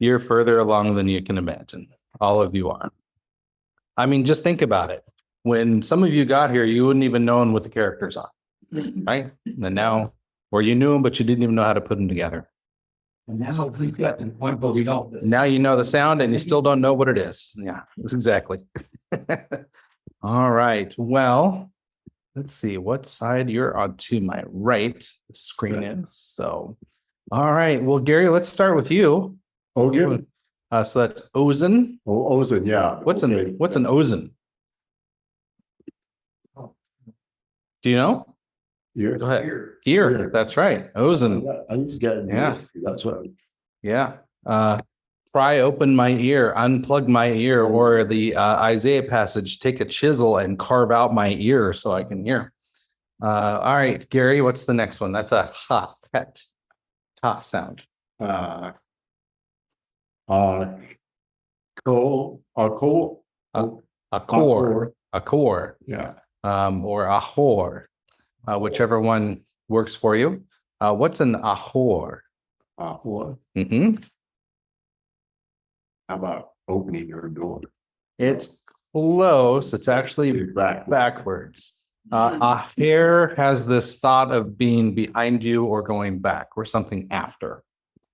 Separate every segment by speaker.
Speaker 1: You're further along than you can imagine. All of you are. I mean, just think about it. When some of you got here, you wouldn't even known what the characters are, right? And now, or you knew them, but you didn't even know how to put them together.
Speaker 2: And now we've got to the point where we don't.
Speaker 1: Now you know the sound and you still don't know what it is. Yeah, exactly. All right. Well, let's see what side you're on to my right. The screen is. So, all right. Well, Gary, let's start with you.
Speaker 3: Ogen?
Speaker 1: So that's Ozen.
Speaker 3: Oh, Ozen, yeah.
Speaker 1: What's an Ozen? Do you know?
Speaker 3: Ear.
Speaker 1: Go ahead. Ear. That's right. Ozen.
Speaker 3: I used to get it.
Speaker 1: Yeah.
Speaker 3: That's what.
Speaker 1: Yeah. Pry open my ear, unplug my ear, or the Isaiah passage, take a chisel and carve out my ear so I can hear. All right, Gary, what's the next one? That's a ha, pet, ha sound. A core.
Speaker 3: Yeah.
Speaker 1: Or a whore, whichever one works for you. What's an ahor?
Speaker 3: Ahor.
Speaker 1: Mm-hmm.
Speaker 3: How about opening your door?
Speaker 1: It's close. It's actually backwards. A hair has this thought of being behind you or going back or something after.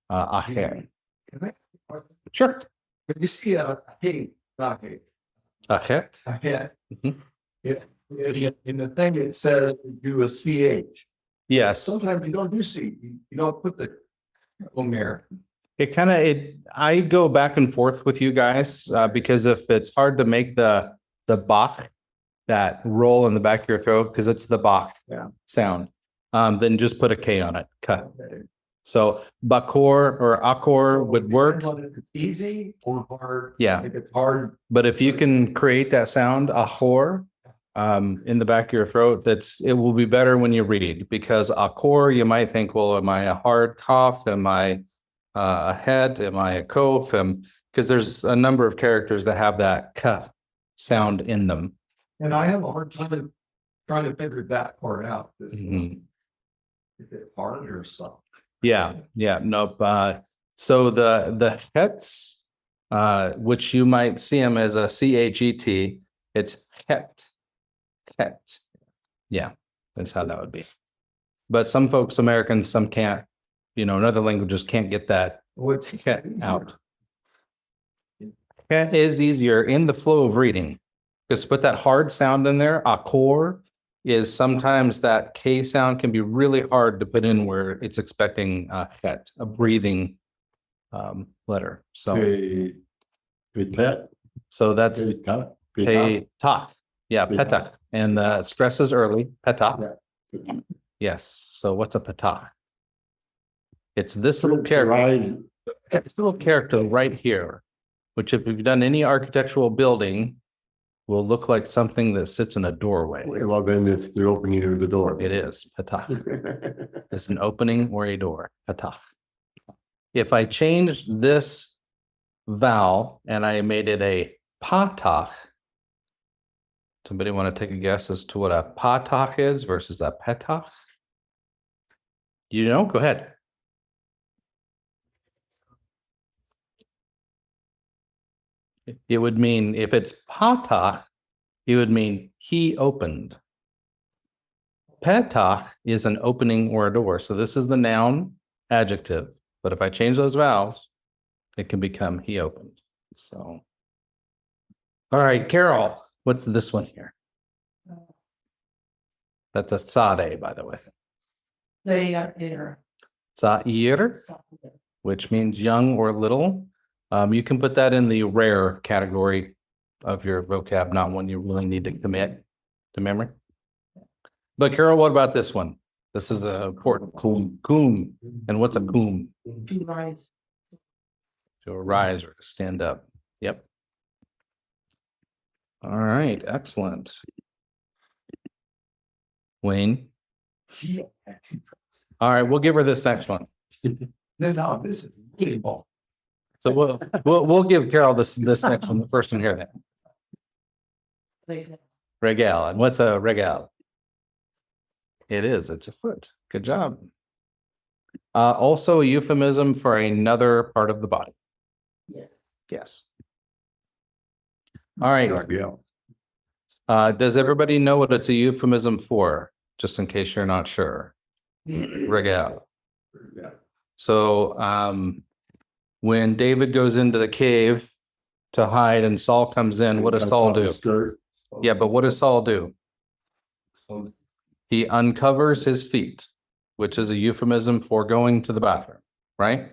Speaker 1: A hair. Sure.
Speaker 2: If you see a hate, not hate,
Speaker 1: A het.
Speaker 2: a head,
Speaker 1: Mhm.
Speaker 2: in the thing it says do a CH.
Speaker 1: Yes.
Speaker 2: Sometimes you don't do C, you don't put the on there.
Speaker 1: I go back and forth with you guys because if it's hard to make the Bach, that roll in the back of your throat, because it's the Bach sound, then just put a K on it. Cut. So Bakor or Akor would work.
Speaker 2: Easy or hard.
Speaker 1: Yeah.
Speaker 2: If it's hard.
Speaker 1: But if you can create that sound, ahor, in the back of your throat, it will be better when you read, because akor, you might think, well, am I a hard cough? Am I a head? Am I a cough? Because there's a number of characters that have that k sound in them.
Speaker 2: And I have a hard time trying to figure that part out.
Speaker 1: Mhm.
Speaker 2: Is it hard or something?
Speaker 1: Yeah, nope. So the hets, which you might see them as a CHET, it's het. Yeah, that's how that would be. But some folks, Americans, some can't, in other languages can't get that
Speaker 2: What's
Speaker 1: het out. Het is easier in the flow of reading. Just put that hard sound in there. Akor is sometimes that K sound can be really hard to put in where it's expecting a het, a breathing letter. So that's petach. Yeah, petach. And the stress is early. Petach. Yes. So what's a petach? It's this little character. It's little character right here, which if you've done any architectural building, will look like something that sits in a doorway.
Speaker 3: Well, then it's the opening of the door.
Speaker 1: It is petach. It's an opening or a door. Petach. If I changed this vowel and I made it a patach, somebody want to take a guess as to what a patach is versus a petach? Go ahead. It would mean, if it's patach, it would mean he opened. Petach is an opening or a door. So this is the noun adjective. But if I change those vowels, it can become he opened. So, all right, Carol, what's this one here? That's a sade, by the way. Sa'ir, which means young or little. You can put that in the rare category of your vocab, not one you really need to commit to memory. But Carol, what about this one? This is a important coom. And what's a coom?
Speaker 4: To rise.
Speaker 1: To arise or to stand up. Yep. All right, excellent. Wayne. All right, we'll give her this next one.
Speaker 2: No, this is really ball.
Speaker 1: So we'll give Carol this next one, the first one here then. Regal. And what's a regal? It is. It's a foot. Good job. Also a euphemism for another part of the body. Yes. All right.
Speaker 3: Yeah.
Speaker 1: Does everybody know what it's a euphemism for? Just in case you're not sure. Regale.
Speaker 3: Yeah.
Speaker 1: So, when David goes into the cave to hide and Saul comes in, what does Saul do?
Speaker 3: Skirt.
Speaker 1: Yeah, but what does Saul do? He uncovers his feet, which is a euphemism for going to the bathroom, right?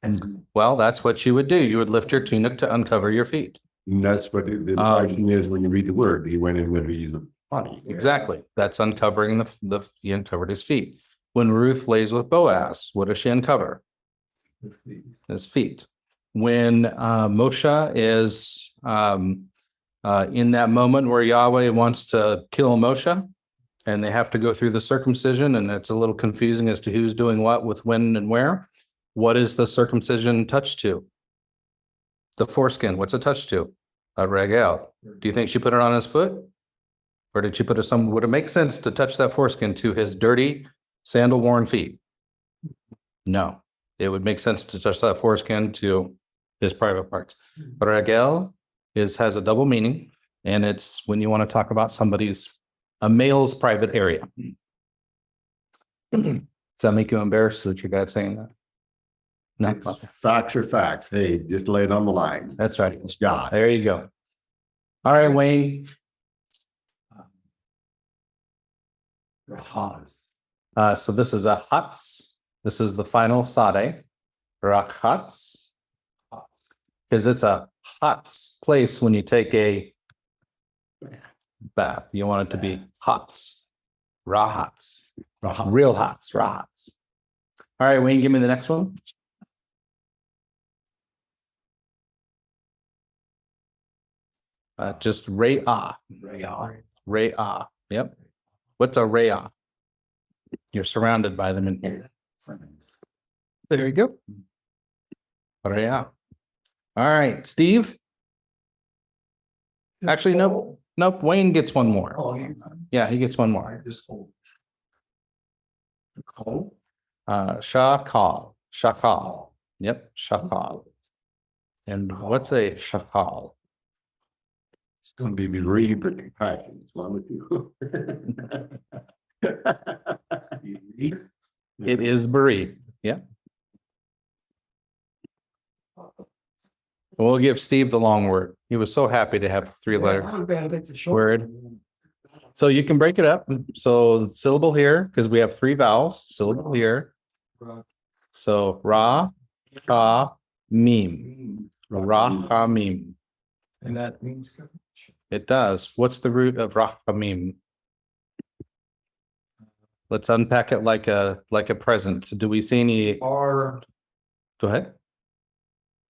Speaker 3: And
Speaker 1: Well, that's what you would do. You would lift your tunic to uncover your feet.
Speaker 3: that's what the question is when you read the word. He went in with the body.
Speaker 1: Exactly. That's uncovering he uncovered his feet. When Ruth lays with Boaz, what does she uncover? His feet. When Moshe is in that moment where Yahweh wants to kill Moshe, and they have to go through the circumcision, and it's a little confusing as to who's doing what with when and where. What is the circumcision touched to? The foreskin. What's it touched to? A regale. Do you think she put it on his foot? Or did she put it some? Would it make sense to touch that foreskin to his dirty, sandal-worn feet? No. It would make sense to touch that foreskin to his private parts. But regale has a double meaning, and it's when you want to talk about a male's private area. Does that make you embarrassed that your dad's saying that? No.
Speaker 3: It's facts are facts. Hey, just lay it on the line.
Speaker 1: That's right.
Speaker 3: It's God.
Speaker 1: There you go. All right, Wayne. So this is a Hatz. This is the final Sade. Rachatz. Because it's a Hatz place when you take a bath. You want it to be Hatz. Rahatz. Real Hatz. Rahatz. All right, Wayne, give me the next one. Just Re'ah. Re'ah. Yep. What's a Re'ah? You're surrounded by them in here. There you go. Re'ah. All right, Steve. Actually, nope. Wayne gets one more. Yeah, he gets one more. Shakal. Shakal. Yep, shakal. And what's a shakal?
Speaker 3: It's going to be bereaved but compassion. What's wrong with you?
Speaker 1: It is bereaved. Yeah. We'll give Steve the long word. He was so happy to have a 3-letter word. So you can break it up. So syllable here, because we have 3 vowels, syllable here. So ra, ka, mim. Ra, ka, mim.
Speaker 2: And that means.
Speaker 1: It does. What's the root of ra, ka, mim? Let's unpack it like a present. Do we see any?
Speaker 2: Or.
Speaker 1: Go ahead.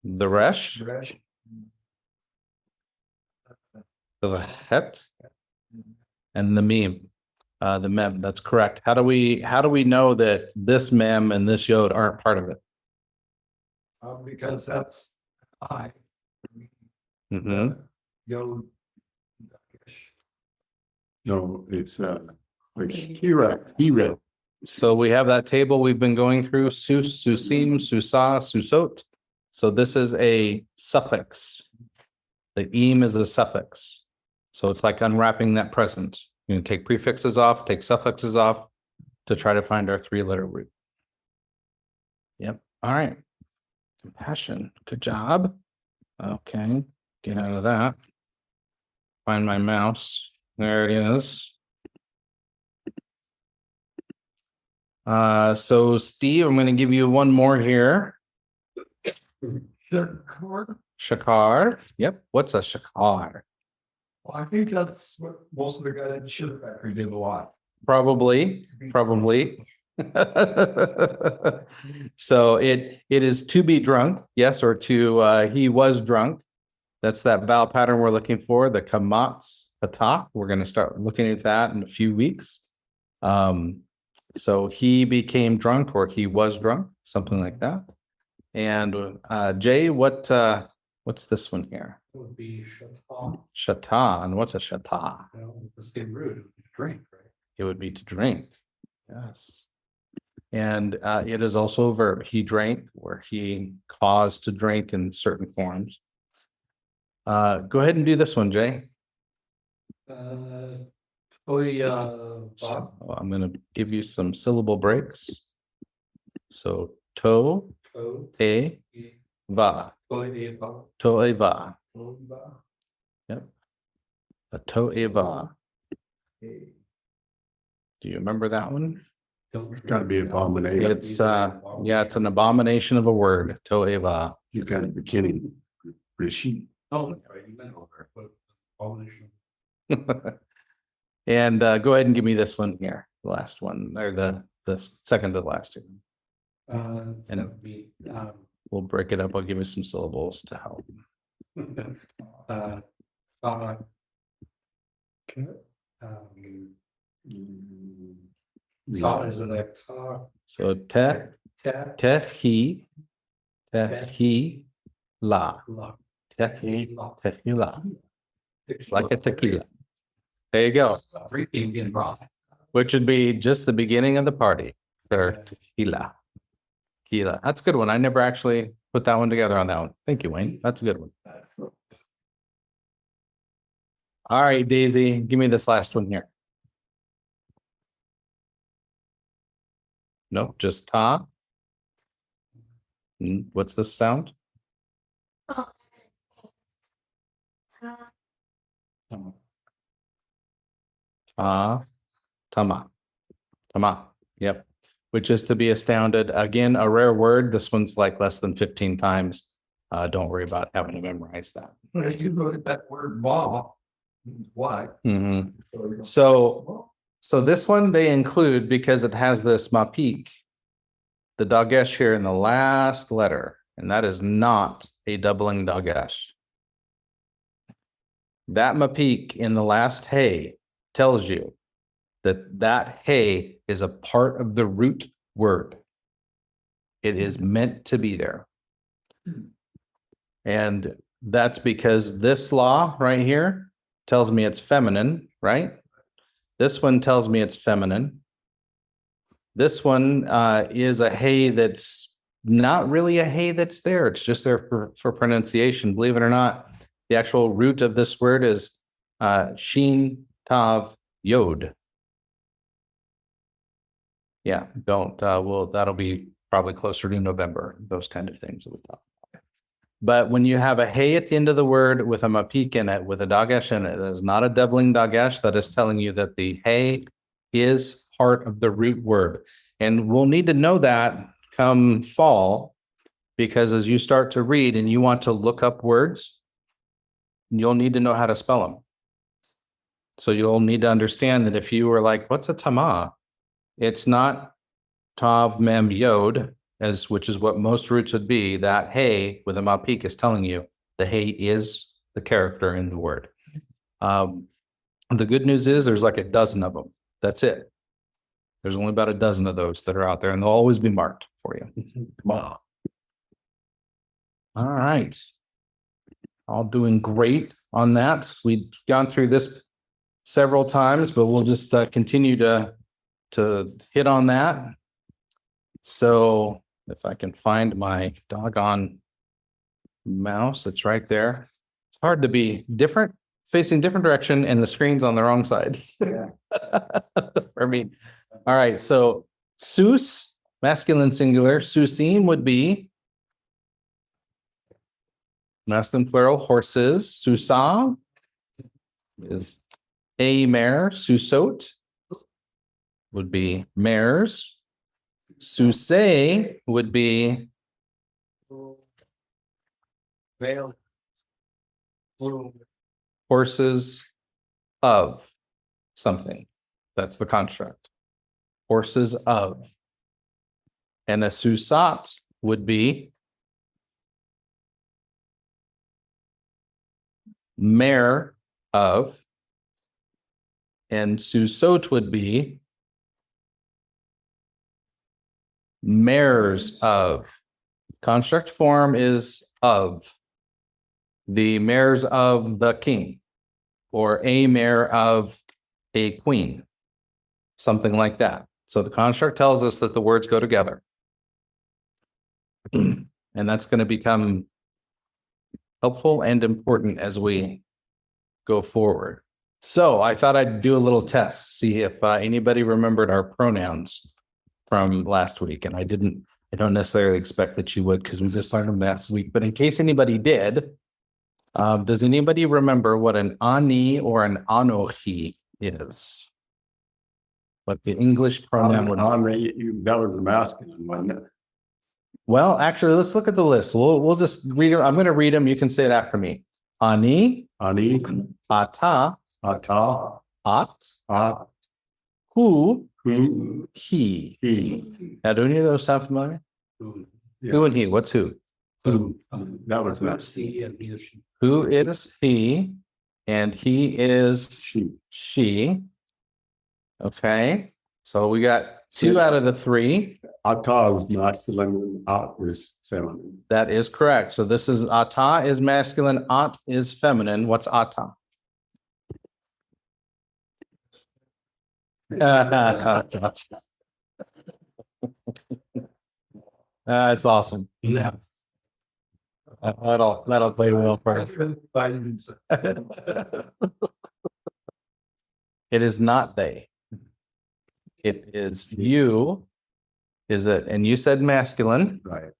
Speaker 1: The resh, the het, and the meme, the mem. That's correct. How do we know that this mem and this yod aren't part of it?
Speaker 2: Because that's I.
Speaker 1: Mm-hmm.
Speaker 2: Yo.
Speaker 3: No, it's like Hira.
Speaker 1: So we have that table we've been going through: sus, susim, susa, susot. So this is a suffix. The eam is a suffix. So it's like unwrapping that present. You can take prefixes off, take suffixes off to try to find our 3-letter root. Yep. All right. Compassion. Good job. Okay. Get out of that. Find my mouse. There it is. So Steve, I'm going to give you one more here. Shakar. Yep. What's a shakar?
Speaker 2: Well, I think that's what most of the guys in the sugar factory did a lot.
Speaker 1: Probably. So it is to be drunk, yes, or to he was drunk. That's that vowel pattern we're looking for, the kamatz patah. We're going to start looking at that in a few weeks. So he became drunk, or he was drunk, something like that. And Jay, what's this one here?
Speaker 2: It would be shata.
Speaker 1: Shata. And what's a shata?
Speaker 2: It's getting rude. Drink, right?
Speaker 1: It would be to drink. Yes. And it is also a verb. He drank, or he caused to drink in certain forms. Go ahead and do this one, Jay. So I'm going to give you some syllable breaks. So to, e, va. To e va. Yep. A to e va. Do you remember that one?
Speaker 3: It's gotta be abomination.
Speaker 1: It's yeah, it's an abomination of a word. To e va.
Speaker 3: You got a beginning. Rishi.
Speaker 1: And go ahead and give me this one here, the last one, or the second to the last two. And we'll break it up. I'll give you some syllables to help. So he, la, tequila. It's like a tequila. There you go. Which would be just the beginning of the party for tequila. Tequila. That's a good one. I never actually put that one together on that one. Thank you, Wayne. That's a good one. All right, Daisy, give me this last one here. No, just ta. What's this sound? Tama. Yep. Which is to be astounded. Again, a rare word. This one's like less than 15 times. Don't worry about having to memorize that.
Speaker 2: You look at that word "ba." Why?
Speaker 1: Mm-hmm. So this one they include because it has this mapik, the dagesh here in the last letter, and that is not a doubling dagesh. That mapik in the last hey tells you that hey is a part of the root word. It is meant to be there. And that's because this law right here tells me it's feminine, right? This one tells me it's feminine. This one is a hey that's not really a hey that's there. It's just there for pronunciation. Believe it or not, the actual root of this word is shin, tav, yod. Yeah, don't. That'll be probably closer to November, those kind of things that we talk about. But when you have a hey at the end of the word with a mapik in it, with a dagesh in it, that is not a doubling dagesh. That is telling you that the hey is part of the root word. And we'll need to know that come fall, because as you start to read and you want to look up words, you'll need to know how to spell them. So you'll need to understand that if you were like, what's a tama? It's not tav, mem, yod, which is what most roots would be. That hey with a mapik is telling you the hey is the character in the word. The good news is there's like a dozen of them. That's it. There's only about a dozen of those that are out there, and they'll always be marked for you. Wow. All right. All doing great on that. We've gone through this several times, but we'll just continue to hit on that. So if I can find my doggone mouse, it's right there. It's hard to be different, facing different direction, and the screen's on the wrong side.
Speaker 2: Yeah.
Speaker 1: For me. All right, so sus, masculine singular, susim would be masculine plural, horses. Susa is a mare. Susot would be mares. Suse would be horses of something. That's the construct. Horses of. And a susat would be mare of. And susot would be mares of. Construct form is of. The mares of the king, or a mare of a queen, something like that. So the construct tells us that the words go together. And that's going to become helpful and important as we go forward. So I thought I'd do a little test, see if anybody remembered our pronouns from last week. And I don't necessarily expect that you would because we just learned them last week. But in case anybody did, does anybody remember what an ani or an anohi is? What the English pronoun would
Speaker 3: that was the masculine, wasn't it?
Speaker 1: Well, actually, let's look at the list. We'll just read it. I'm going to read them. You can say it after me. Ani,
Speaker 3: Ani,
Speaker 1: ata,
Speaker 3: ata,
Speaker 1: at,
Speaker 3: at,
Speaker 1: who,
Speaker 3: who,
Speaker 1: he.
Speaker 3: he.
Speaker 1: Now, do any of those sound familiar?
Speaker 3: Yeah.
Speaker 1: Who and he? What's who?
Speaker 3: Who. That was masculine.
Speaker 1: Who is he? And he is
Speaker 3: She.
Speaker 1: she. Okay. So we got 2 out of the 3.
Speaker 3: Ata is masculine, at is feminine.
Speaker 1: That is correct. So this is ata is masculine, at is feminine. What's ata? It's awesome. Yeah. That'll play well for us. It is not they. It is you. Is it? And you said masculine.
Speaker 3: Right.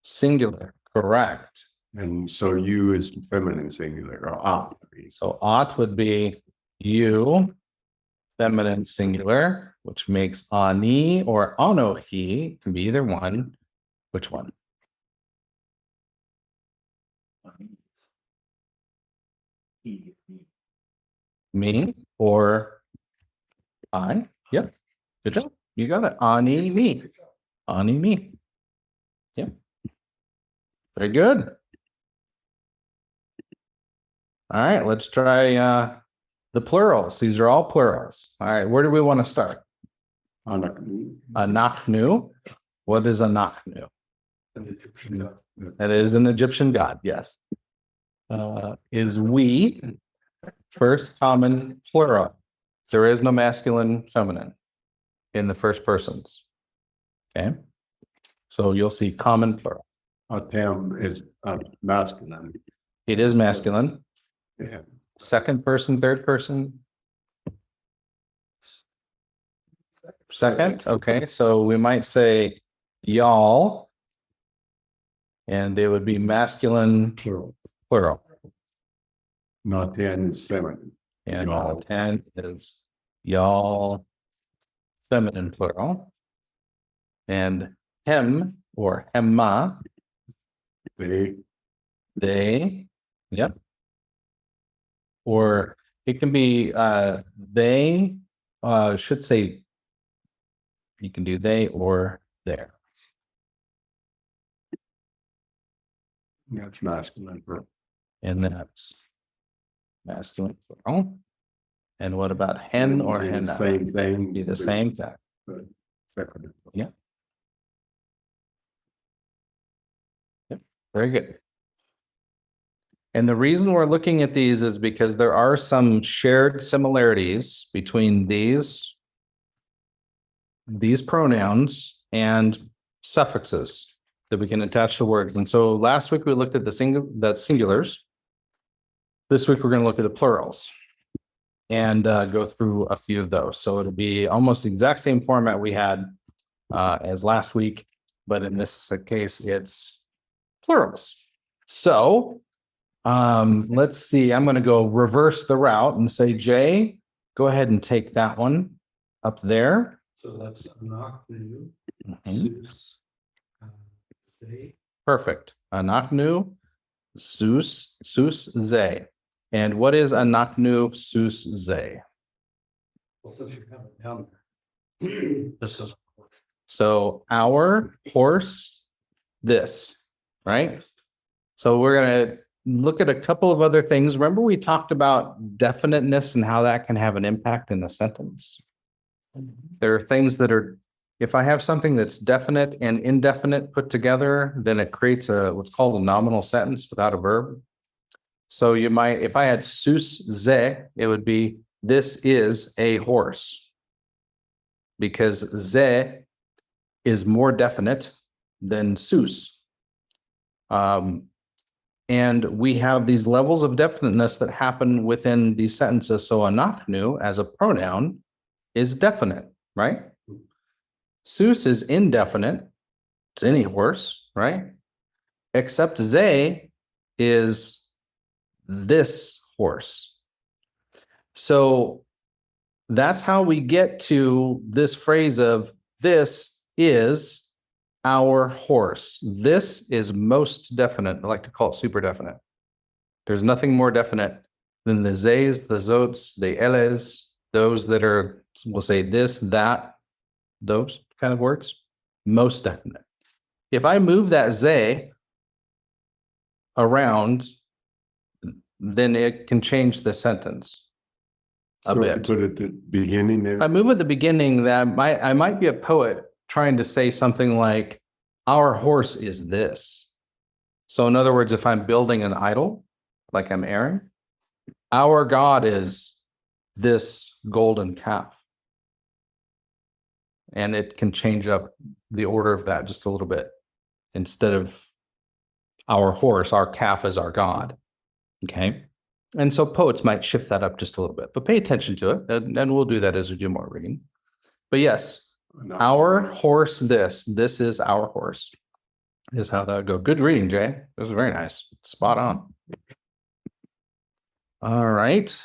Speaker 1: Singular. Correct.
Speaker 3: And so you is feminine singular or at.
Speaker 1: So at would be you, feminine singular, which makes ani or anohi, can be either one. Which one? Me or I? Yep. Good job. You got it. Ani me. Ani me. Yep. Very good. All right, let's try the plurals. These are all plurals. All right, where do we want to start? Anachnu. What is Anachnu? That is an Egyptian god, yes. Is we, first common plural. There is no masculine, feminine in the first persons. Okay. So you'll see common plural.
Speaker 3: Atem is masculine.
Speaker 1: It is masculine.
Speaker 3: Yeah.
Speaker 1: Second person, third person. Second. Okay. So we might say y'all. And they would be masculine
Speaker 3: Plural.
Speaker 1: plural.
Speaker 3: Naten is feminine.
Speaker 1: And
Speaker 3: Y'all.
Speaker 1: 10 is y'all, feminine plural. And hem or hemma, they, yep. Or it can be they, should say, you can do they or there.
Speaker 3: That's masculine.
Speaker 1: And that's masculine plural. And what about hen or
Speaker 3: And
Speaker 1: henna?
Speaker 3: same thing.
Speaker 1: Be the same thing.
Speaker 3: Feminine.
Speaker 1: Yeah. Yep. Very good. And the reason we're looking at these is because there are some shared similarities between these pronouns and suffixes that we can attach to words. And so last week we looked at the singulars. This week we're going to look at the plurals and go through a few of those. So it'll be almost the exact same format we had as last week, but in this case, it's plurals. So let's see, I'm going to go reverse the route and say, Jay, go ahead and take that one up there.
Speaker 2: So that's Anachnu,
Speaker 1: Mhm.
Speaker 2: Say.
Speaker 1: Perfect. Anachnu, sus, ze. And what is Anachnu, sus, ze?
Speaker 2: Well, since you have it down there. This is.
Speaker 1: So our horse, this, right? So we're going to look at a couple of other things. Remember we talked about definiteness and how that can have an impact in a sentence. There are things that are, if I have something that's definite and indefinite put together, then it creates what's called a nominal sentence without a verb. So you might, if I had sus ze, it would be, this is a horse. because ze is more definite than sus. And we have these levels of definiteness that happen within these sentences. So anachnu as a pronoun is definite, right? Sus is indefinite. It's any horse, right? Except ze is this horse. So that's how we get to this phrase of this is our horse. This is most definite. I like to call it super definite. There's nothing more definite than the zays, the zots, the eles, those that are, we'll say this, that, those kind of words. Most definite. If I move that zay around, then it can change the sentence a
Speaker 3: So if you
Speaker 1: bit.
Speaker 3: put it at the beginning there.
Speaker 1: If I move at the beginning, that I might be a poet trying to say something like, our horse is this. So in other words, if I'm building an idol, like I'm Aaron, our God is this golden calf. And it can change up the order of that just a little bit. Instead of our horse, our calf is our God. Okay. And so poets might shift that up just a little bit, but pay attention to it. And we'll do that as we do more reading. But yes, our horse, this is our horse, is how that would go. Good reading, Jay. That was very nice. Spot on. All right.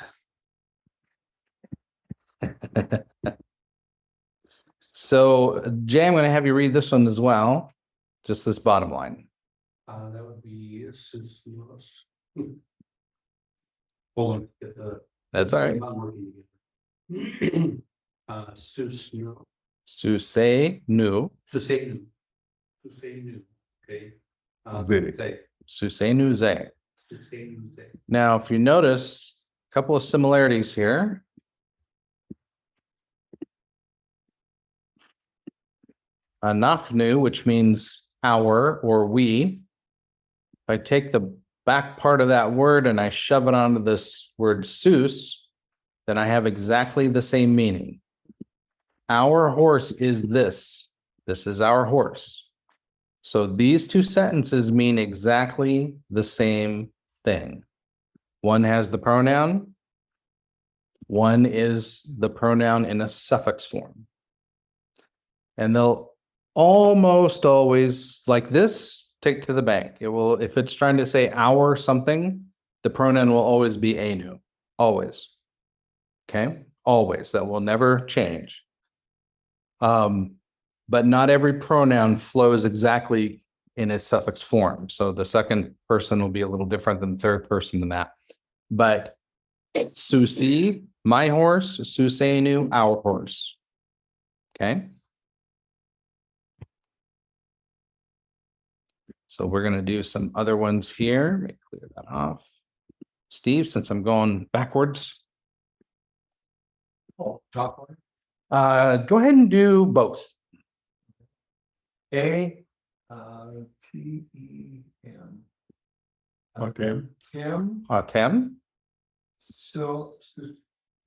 Speaker 1: So, Jay, I'm going to have you read this one as well. Just this bottom line.
Speaker 2: That would be hold on. Get the
Speaker 1: That's all right.
Speaker 2: Sus no.
Speaker 1: Susei nu.
Speaker 2: Susei nu. Okay.
Speaker 3: Very.
Speaker 2: Say
Speaker 1: Susei nu ze.
Speaker 2: Susei nu say.
Speaker 1: Now, if you notice a couple of similarities here. Anachnu, which means our or we. If I take the back part of that word and I shove it onto this word sus, then I have exactly the same meaning. Our horse is this. This is our horse. So these two sentences mean exactly the same thing. One has the pronoun. One is the pronoun in a suffix form. And they'll almost always, like this, take to the bank. It will, if it's trying to say our something, the pronoun will always be anu. Always. Okay? Always. That will never change. But not every pronoun flows exactly in its suffix form. So the second person will be a little different than the third person in that. But susi, my horse, susenu, our horse. Okay? So we're going to do some other ones here. Let me clear that off. Steve, since I'm going backwards.
Speaker 2: Oh, top one.
Speaker 1: Go ahead and do both.
Speaker 2: A T-E-M.
Speaker 3: Okay.
Speaker 2: Tim.
Speaker 1: Tem.
Speaker 2: So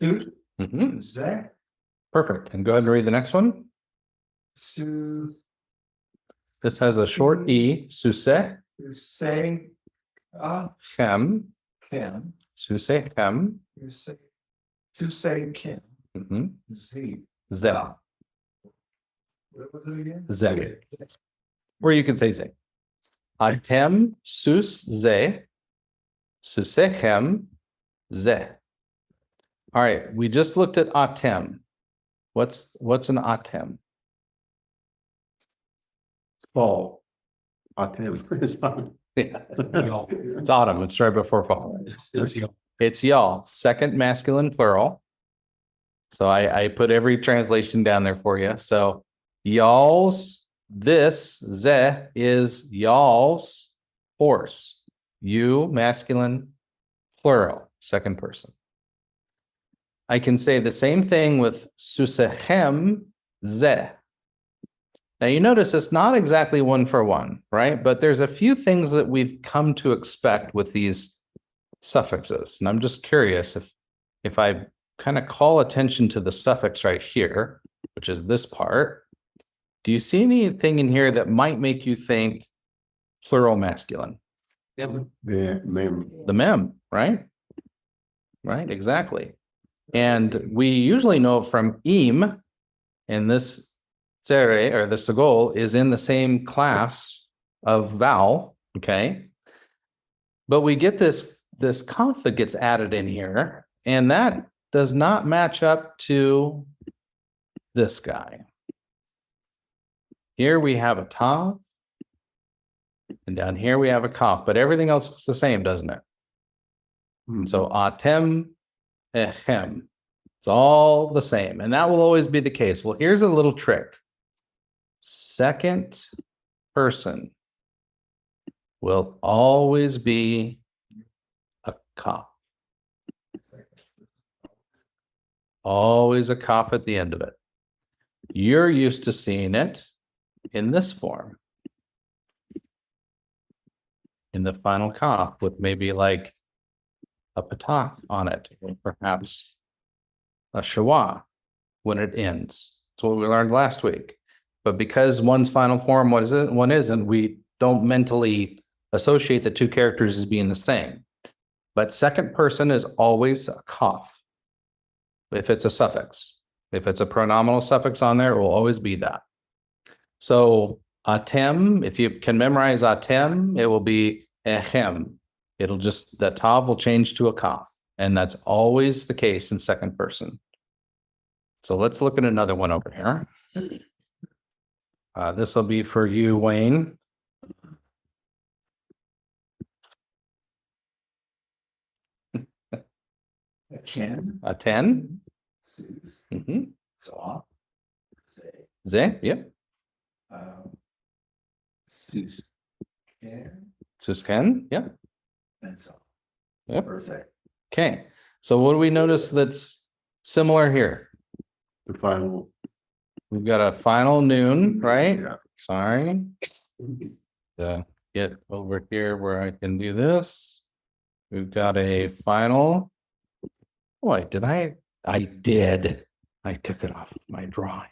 Speaker 2: dude.
Speaker 1: Mhm.
Speaker 2: Zach.
Speaker 1: Perfect. And go ahead and read the next one.
Speaker 2: Su
Speaker 1: This has a short E. Suse.
Speaker 2: say
Speaker 1: Chem.
Speaker 2: Kim.
Speaker 1: Suse chem.
Speaker 2: You say to say Kim.
Speaker 1: Mhm.
Speaker 2: Z.
Speaker 1: Ze.
Speaker 2: What was it again?
Speaker 1: Ze. Or you can say ze. Atem sus ze. Susechem ze. All right, we just looked at atem. What's an atem?
Speaker 3: Fall. It's
Speaker 1: Yeah. It's autumn. It's right before fall. It's y'all. Second masculine plural. So I put every translation down there for you. So y'all's, this ze is y'all's horse. You masculine plural, second person. I can say the same thing with susehem ze. Now you notice it's not exactly one for one, right? But there's a few things that we've come to expect with these suffixes. And I'm just curious if I kind of call attention to the suffix right here, which which is this part. Do you see anything in here that might make you think plural masculine?
Speaker 3: The
Speaker 1: The mem, right? Right, exactly. And we usually know from im, and this tsere or the sagol is in the same class of vowel, okay? But we get this kaf that gets added in here, and that does not match up to this guy. Here we have a tav, and down here we have a kaf, but everything else is the same, doesn't it? So atem, echem. It's all the same, and that will always be the case. Well, here's a little trick. Second person will always be a kaf. Always a kaf at the end of it. You're used to seeing it in this form. In the final kaf with maybe like a patak on it, or perhaps a shawa when it ends. That's what we learned last week. But because one's final form, one isn't, we don't mentally associate the two characters as being the same. But second person is always a kaf if it's a suffix. If it's a pronominal suffix on there, it will always be that. So atem, if you can memorize atem, it will be echem. It'll just, that tav will change to a kaf. And that's always the case in second person. So let's look at another one over here. This will be for you, Wayne.
Speaker 2: A 10.
Speaker 1: A 10. Mm-hmm.
Speaker 2: So,
Speaker 1: Ze, yep.
Speaker 2: Sus. Can.
Speaker 1: Susken, yep.
Speaker 2: And so.
Speaker 1: Yep.
Speaker 2: Perfect.
Speaker 1: Okay. So what do we notice that's similar here?
Speaker 3: the final.
Speaker 1: We've got a final noon, right?
Speaker 3: Yeah.
Speaker 1: Sorry. Get over here where I can do this. We've got a final. Boy, did I did. I took it off of my drawing.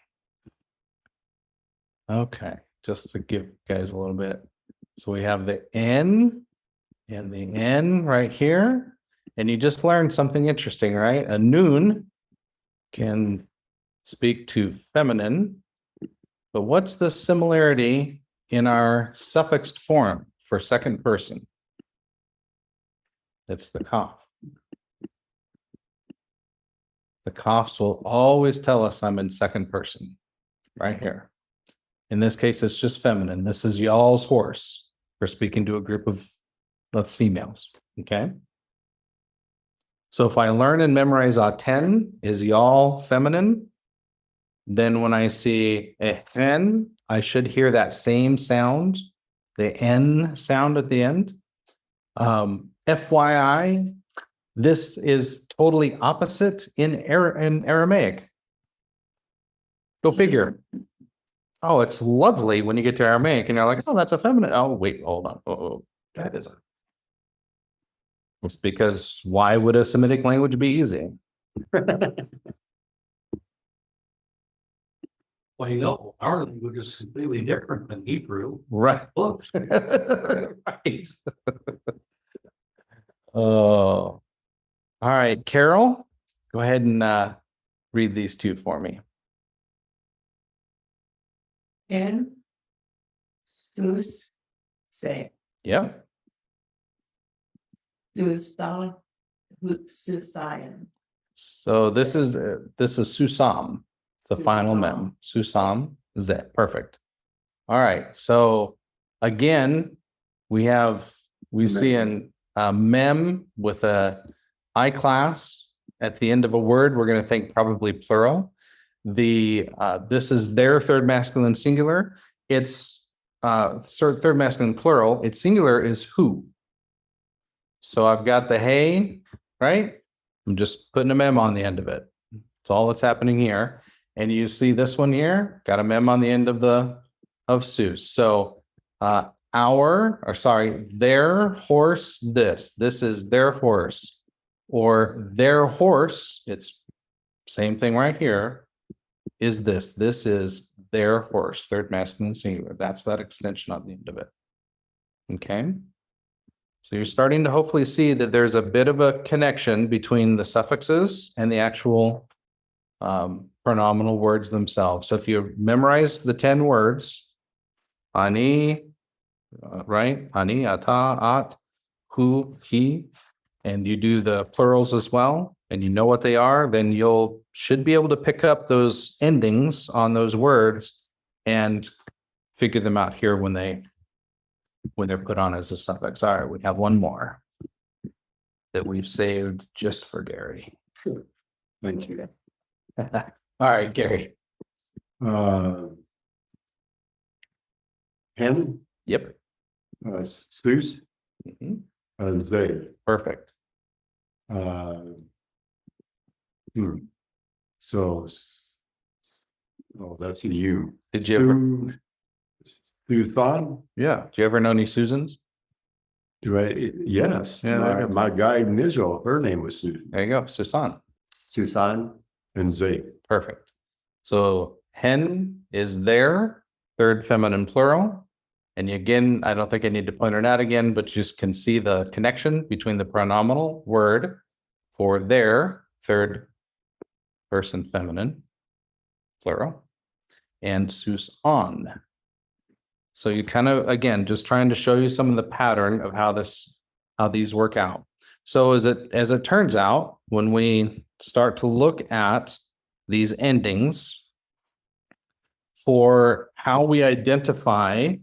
Speaker 1: Okay, just to give you guys a little bit. So we have the N and the N right here. And you just learned something interesting, right? A noon can speak to feminine. But what's the similarity in our suffixed form for second person? It's the kaf. The kafs will always tell us I'm in second person, right here. In this case, it's just feminine. This is y'all's horse. We're speaking to a group of females, okay? So if I learn and memorize A10 is y'all feminine, then when I see a hen, I should hear that same sound, the N sound at the end. FYI, this is totally opposite in Aramaic. Go figure. Oh, it's lovely when you get to Aramaic and you're like, oh, that's a feminine. Oh, wait, hold on. Oh, that isn't. It's because why would a Semitic language be easy?
Speaker 2: Well, you know, our language is completely different than Hebrew.
Speaker 1: Right.
Speaker 2: Books.
Speaker 1: Right. Oh. All right, Carol, go ahead and read these two for me.
Speaker 4: En, sus, se,
Speaker 1: Yep.
Speaker 4: susan, susayan.
Speaker 1: So this is Susam. It's the final mem. Susam is that perfect. All right. So again, we see in mem with a I class at the end of a word. We're going to think probably plural. This is their third masculine singular. It's third masculine plural. Its singular is who. So I've got the hey, right? I'm just putting a mem on the end of it. That's all that's happening here. And you see this one here, got a mem on the end of Sus. So their horse, this is their horse, or their horse, it's same thing right here. is this. This is their horse, third masculine singular. That's that extension on the end of it. Okay. So you're starting to hopefully see that there's a bit of a connection between the suffixes and the actual pronominal words themselves. So if you memorize the 10 words, ani, right? Ani, ata, at, hu, he, and you do the plurals as well, and you know what they are, then should be able to pick up those endings on those words and figure them out here when they're put on as a suffix. All right, we have one more that we've saved just for Gary.
Speaker 3: Thank you.
Speaker 1: All right, Gary.
Speaker 3: Hen,
Speaker 1: Yep.
Speaker 3: Seuss,
Speaker 1: Mhm.
Speaker 3: They.
Speaker 1: Perfect.
Speaker 3: So, oh, that's a U.
Speaker 1: Did you ever?
Speaker 3: Susan?
Speaker 1: Yeah. Do you ever know any Susans?
Speaker 3: Do I? Yes.
Speaker 1: Yeah, there you go.
Speaker 3: My guide in Israel, her name was Susan.
Speaker 1: There you go. Susan.
Speaker 3: Susan and Zay.
Speaker 1: Perfect. So hen is there, third feminine plural. And again, I don't think I need to point it out again, but you just can see the connection between the pronominal word for their, third person feminine plural, and Susan. So you kind of, again, just trying to show you some of the pattern of how these work out. So as it turns out, when we start to look at these endings for how we identify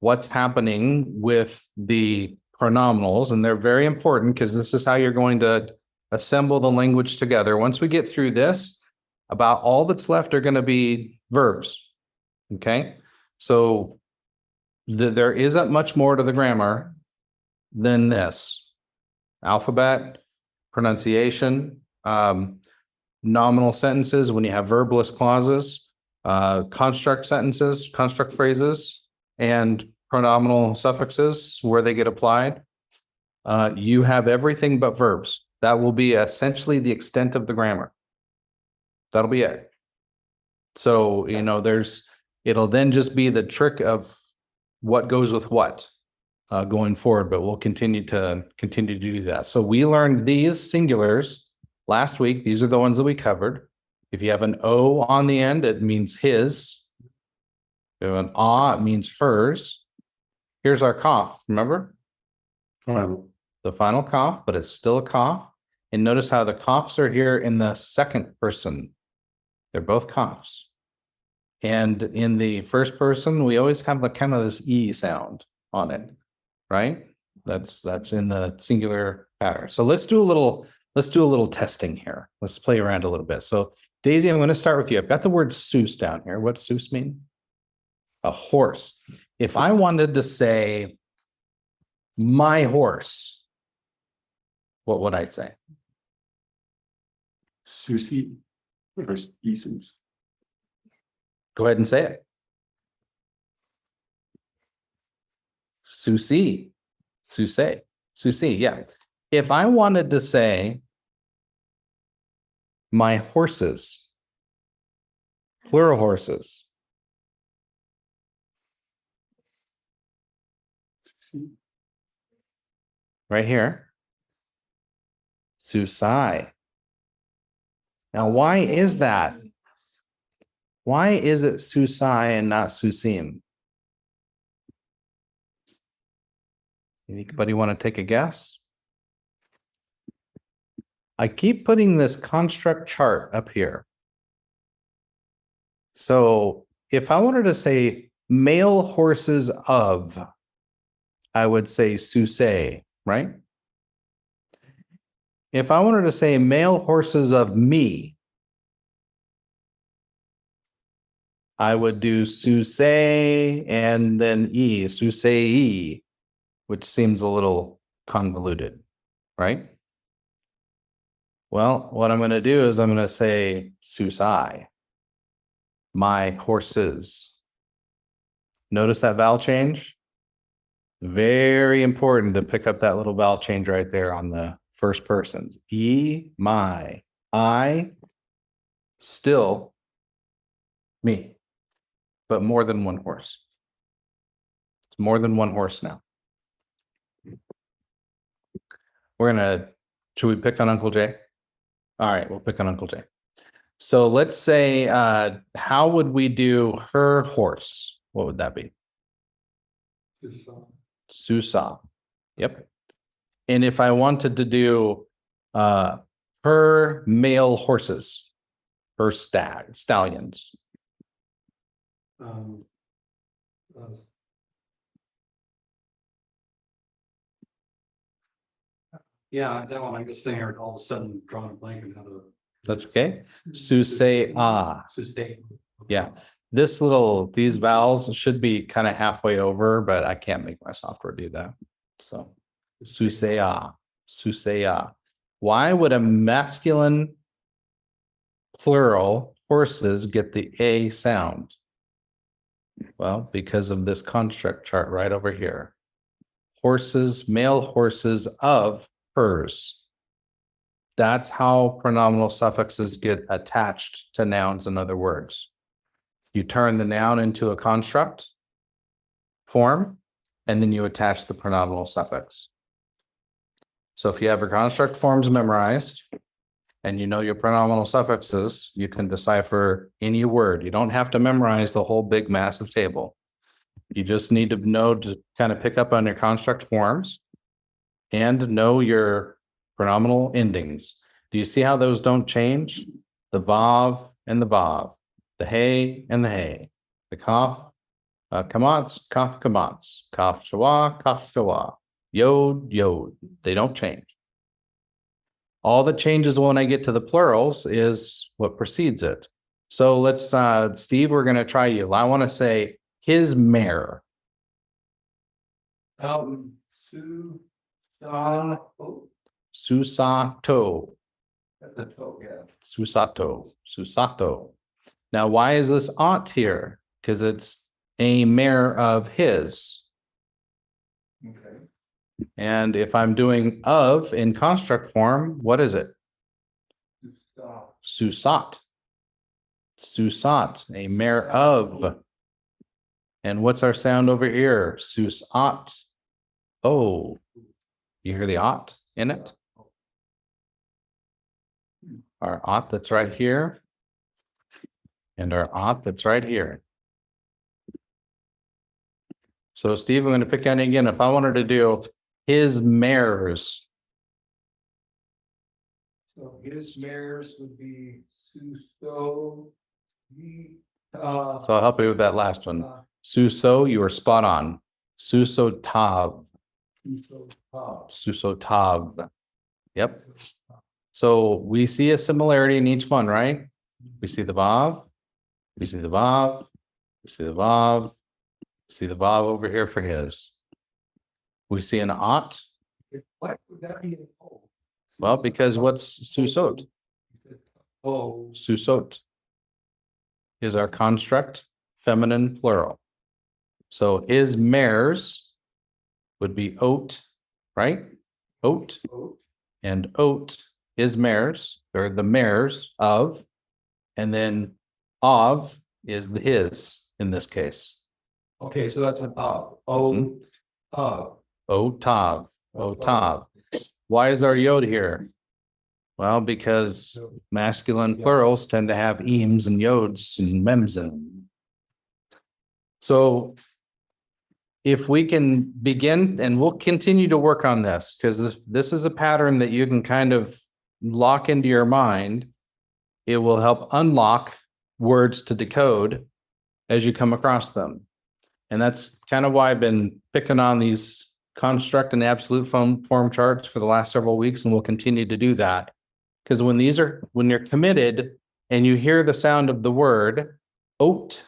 Speaker 1: what's happening with the pronominals, and they're very important because this is how you're going to assemble the language together. Once we get through this, about all that's left are going to be verbs. Okay, so there isn't much more to the grammar than this: alphabet, pronunciation, nominal sentences when you have verbless clauses, construct sentences, construct phrases, and pronominal suffixes where they get applied. You have everything but verbs. That will be essentially the extent of the grammar. That'll be it. So, it'll then just be the trick of what goes with what going forward, but we'll continue to do that. So we learned these singulars last week. These are the ones that we covered. If you have an O on the end, it means his. If you have an ah, it means hers. Here's our cough, remember? The final cough, but it's still a cough. And notice how the coughs are here in the second person. They're both coughs. And in the first person, we always have the kind of this E sound on it, right? That's in the singular pattern. So let's do a little testing here. Let's play around a little bit. So Daisy, I'm going to start with you. I've got the word Seuss down here. What's Seuss mean? A horse. If I wanted to say my horse, what would I say?
Speaker 3: Susie or Jesus.
Speaker 1: Go ahead and say it. Susie. Susie, yeah. If I wanted to say my horses, plural horses. Right here. Susai. Now, why is that? Why is it Susai and not Susim? Anybody want to take a guess? I keep putting this construct chart up here. So if I wanted to say male horses of, I would say Susei, right? If I wanted to say male horses of me, I would do Susei and then E, Susei, which seems a little convoluted, right? Well, what I'm going to do is I'm going to say Susai, my horses. Notice that vowel change? Very important to pick up that little vowel change right there on the first persons. E, my, I, still Me. But more than one horse. It's more than one horse now. Should we pick on Uncle Jay? All right, we'll pick on Uncle Jay. So let's say, how would we do her horse? What would that be? Susa. Yep. And if I wanted to do her male horses, her stallions.
Speaker 2: Yeah, that one, I just think all of a sudden drawing a blank and how to.
Speaker 1: That's okay. Susei ah.
Speaker 2: Sustain.
Speaker 1: Yeah. These vowels should be kind of halfway over, but I can't make my software do that. So susea, susea. Why would a masculine plural horses get the A sound? Well, because of this construct chart right over here. Horses, male horses of hers. That's how pronominal suffixes get attached to nouns and other words. You turn the noun into a construct form, and then you attach the pronominal suffix. So if you have your construct forms memorized and you know your pronominal suffixes, you can decipher any word. You don't have to memorize the whole big massive table. You just need to know to kind of pick up on your construct forms and know your pronominal endings. Do you see how those don't change? The vav and the vav, the hey and the hey, the kaf, kamats, kaf kamats, kaf shawa, kaf shawa, yod, yod. They don't change. All that changes when I get to the plurals is what precedes it. So let's, Steve, we're going to try you. I want to say his mare. Susato. Susato. Susato. Now, why is this aunt here? Because it's a mare of his.
Speaker 2: Okay.
Speaker 1: And if I'm doing of in construct form, what is it? Susat. Susat, a mare of. And what's our sound over here? Susat. Oh, you hear the ot in it? Our ot that's right here. And our ot that's right here. So Steve, I'm going to pick on you again. If I wanted to do his mares.
Speaker 2: So his mares would be Suso.
Speaker 1: So I'll help you with that last one. Suso, you were spot on. Suso tav. Suso tav. Yep. So we see a similarity in each one, right? We see the vav. We see the vav. We see the vav. We see the vav over here for his. We see an ot.
Speaker 2: What would that be?
Speaker 1: Well, because what's susot?
Speaker 2: Oh.
Speaker 1: Susot is our construct, feminine plural. So his mares would be oat, right? Oat. And oat is mares, or the mares of, and then of is the his in this case.
Speaker 2: Okay, so that's an
Speaker 1: Otav, otav. Why is our yod here? Well, because masculine plurals tend to have eames and yods and mems in them. So if we can begin, and we'll continue to work on this, because this is a pattern that you can kind of lock into your mind. It will help unlock words to decode as you come across them. And that's kind of why I've been picking on these construct and absolute form charts for the last several weeks, and we'll continue to do that. Because when you're committed and you hear the sound of the word oat,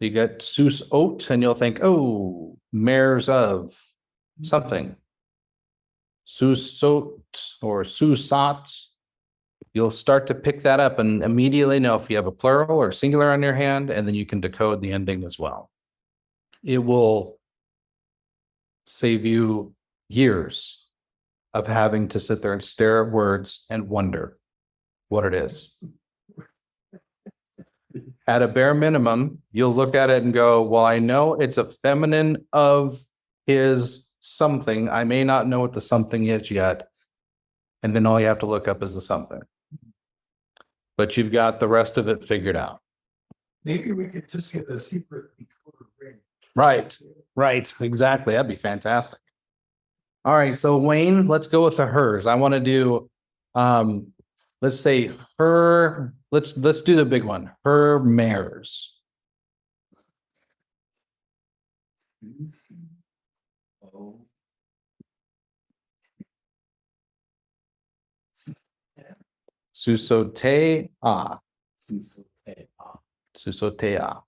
Speaker 1: you get sus oat, and you'll think, oh, mares of something. Susot or susat. You'll start to pick that up and immediately know if you have a plural or singular on your hand, and then you can decode the ending as well. It will save you years of having to sit there and stare at words and wonder what it is. at a bare minimum, you'll look at it and go, well, I know it's a feminine of his something. I may not know what the something is yet. And then all you have to look up is the something. But you've got the rest of it figured out.
Speaker 2: Maybe we could just get a secret encoder ring.
Speaker 1: Right, right, exactly. That'd be fantastic. All right, so Wayne, let's go with the hers. I want to do, let's say her, let's do the big one, her mares. Susotea. Susotea.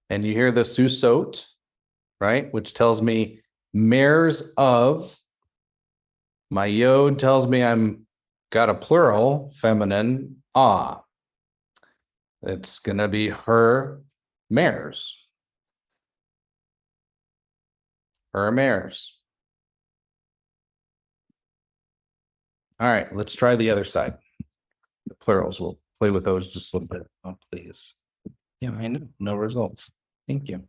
Speaker 1: And you hear the susot, right? Which tells me mares of. My yod tells me I'm got a plural, feminine, ah. It's gonna be her mares. Her mares. All right, let's try the other side. The plurals, we'll play with those just a little bit. Oh, please. Yeah, I know. No results. Thank you.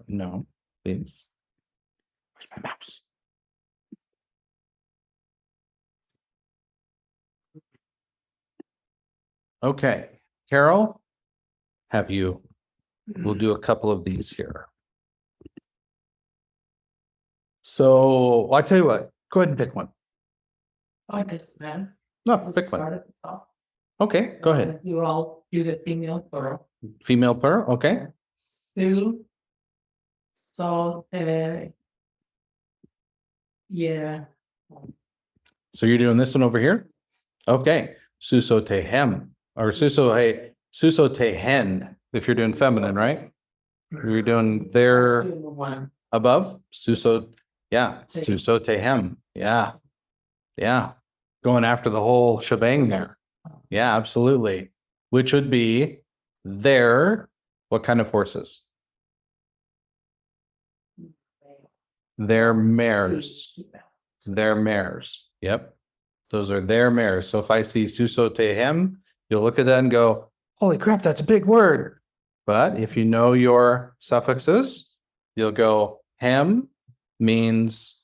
Speaker 1: No, please. Where's my mouse? Okay, Carol, have you? We'll do a couple of these here. So I tell you what, go ahead and pick one.
Speaker 4: I guess, man.
Speaker 1: No, pick
Speaker 4: Start
Speaker 1: one.
Speaker 4: at the top.
Speaker 1: Okay, go ahead.
Speaker 4: You all do the female plural.
Speaker 1: Female per, okay.
Speaker 4: Sue. So, yeah.
Speaker 1: So you're doing this one over here? Okay. Susotehem or susotehen if you're doing feminine, right? You're doing there
Speaker 4: One.
Speaker 1: above. Yeah. Susotehem. Yeah. Yeah. Going after the whole shebang there. Yeah, absolutely. Which would be their what kind of horses? Their mares. Their mares. Yep. Those are their mares. So if I see susotehem, you'll look at that and go, holy crap, that's a big word. But if you know your suffixes, you'll go hem means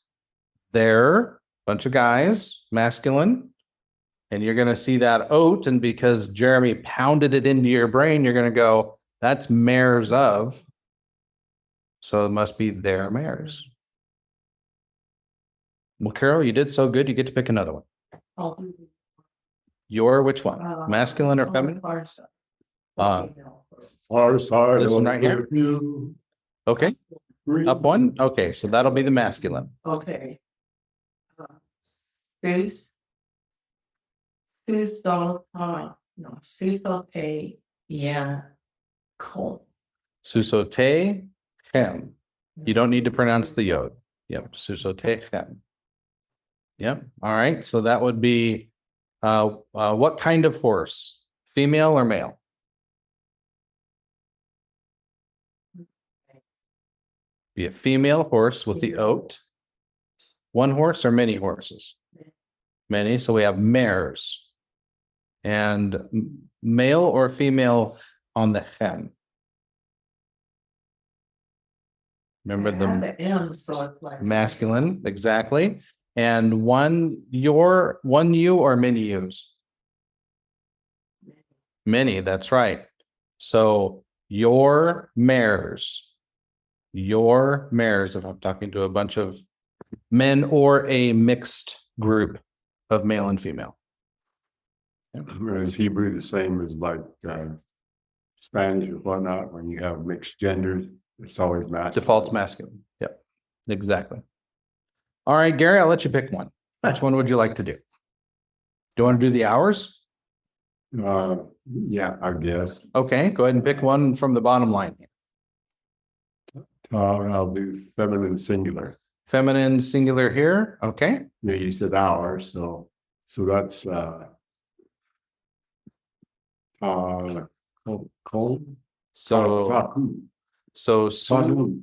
Speaker 1: their, bunch of guys, masculine. And you're going to see that oat. And because Jeremy pounded it into your brain, you're going to go, that's mares of. So it must be their mares. Well, Carol, you did so good. You get to pick another one. Your which one? Masculine or feminine?
Speaker 3: Far side.
Speaker 1: This one right here? Okay. Up one? Okay. So that'll be the masculine.
Speaker 4: Okay. Spruce. Spruce, no, spruce, okay, yeah. Cool.
Speaker 1: Susote hem. You don't need to pronounce the yod. Yep. Susote hem. Yep. All right. So that would be what kind of horse? Female or male? Be a female horse with the oat. One horse or many horses? Many. So we have mares. And male or female on the hem? Remember
Speaker 4: It has
Speaker 1: the
Speaker 4: an M, so it's like.
Speaker 1: masculine, exactly. And one you or many yous? Many, that's right. So your mares, if I'm talking to a bunch of men or a mixed group of male and female.
Speaker 3: Whereas Hebrew, the same as like Spanish or whatnot, when you have mixed genders, it's always masculine.
Speaker 1: Default's masculine. Yep, exactly. All right, Gary, I'll let you pick one. Which one would you like to do? Do you want to do the hours?
Speaker 3: Yeah, I guess.
Speaker 1: Okay, go ahead and pick one from the bottom line.
Speaker 3: I'll do feminine singular.
Speaker 1: Feminine singular here. Okay.
Speaker 3: Yeah, you said hours, so that's cold.
Speaker 1: So susatenu.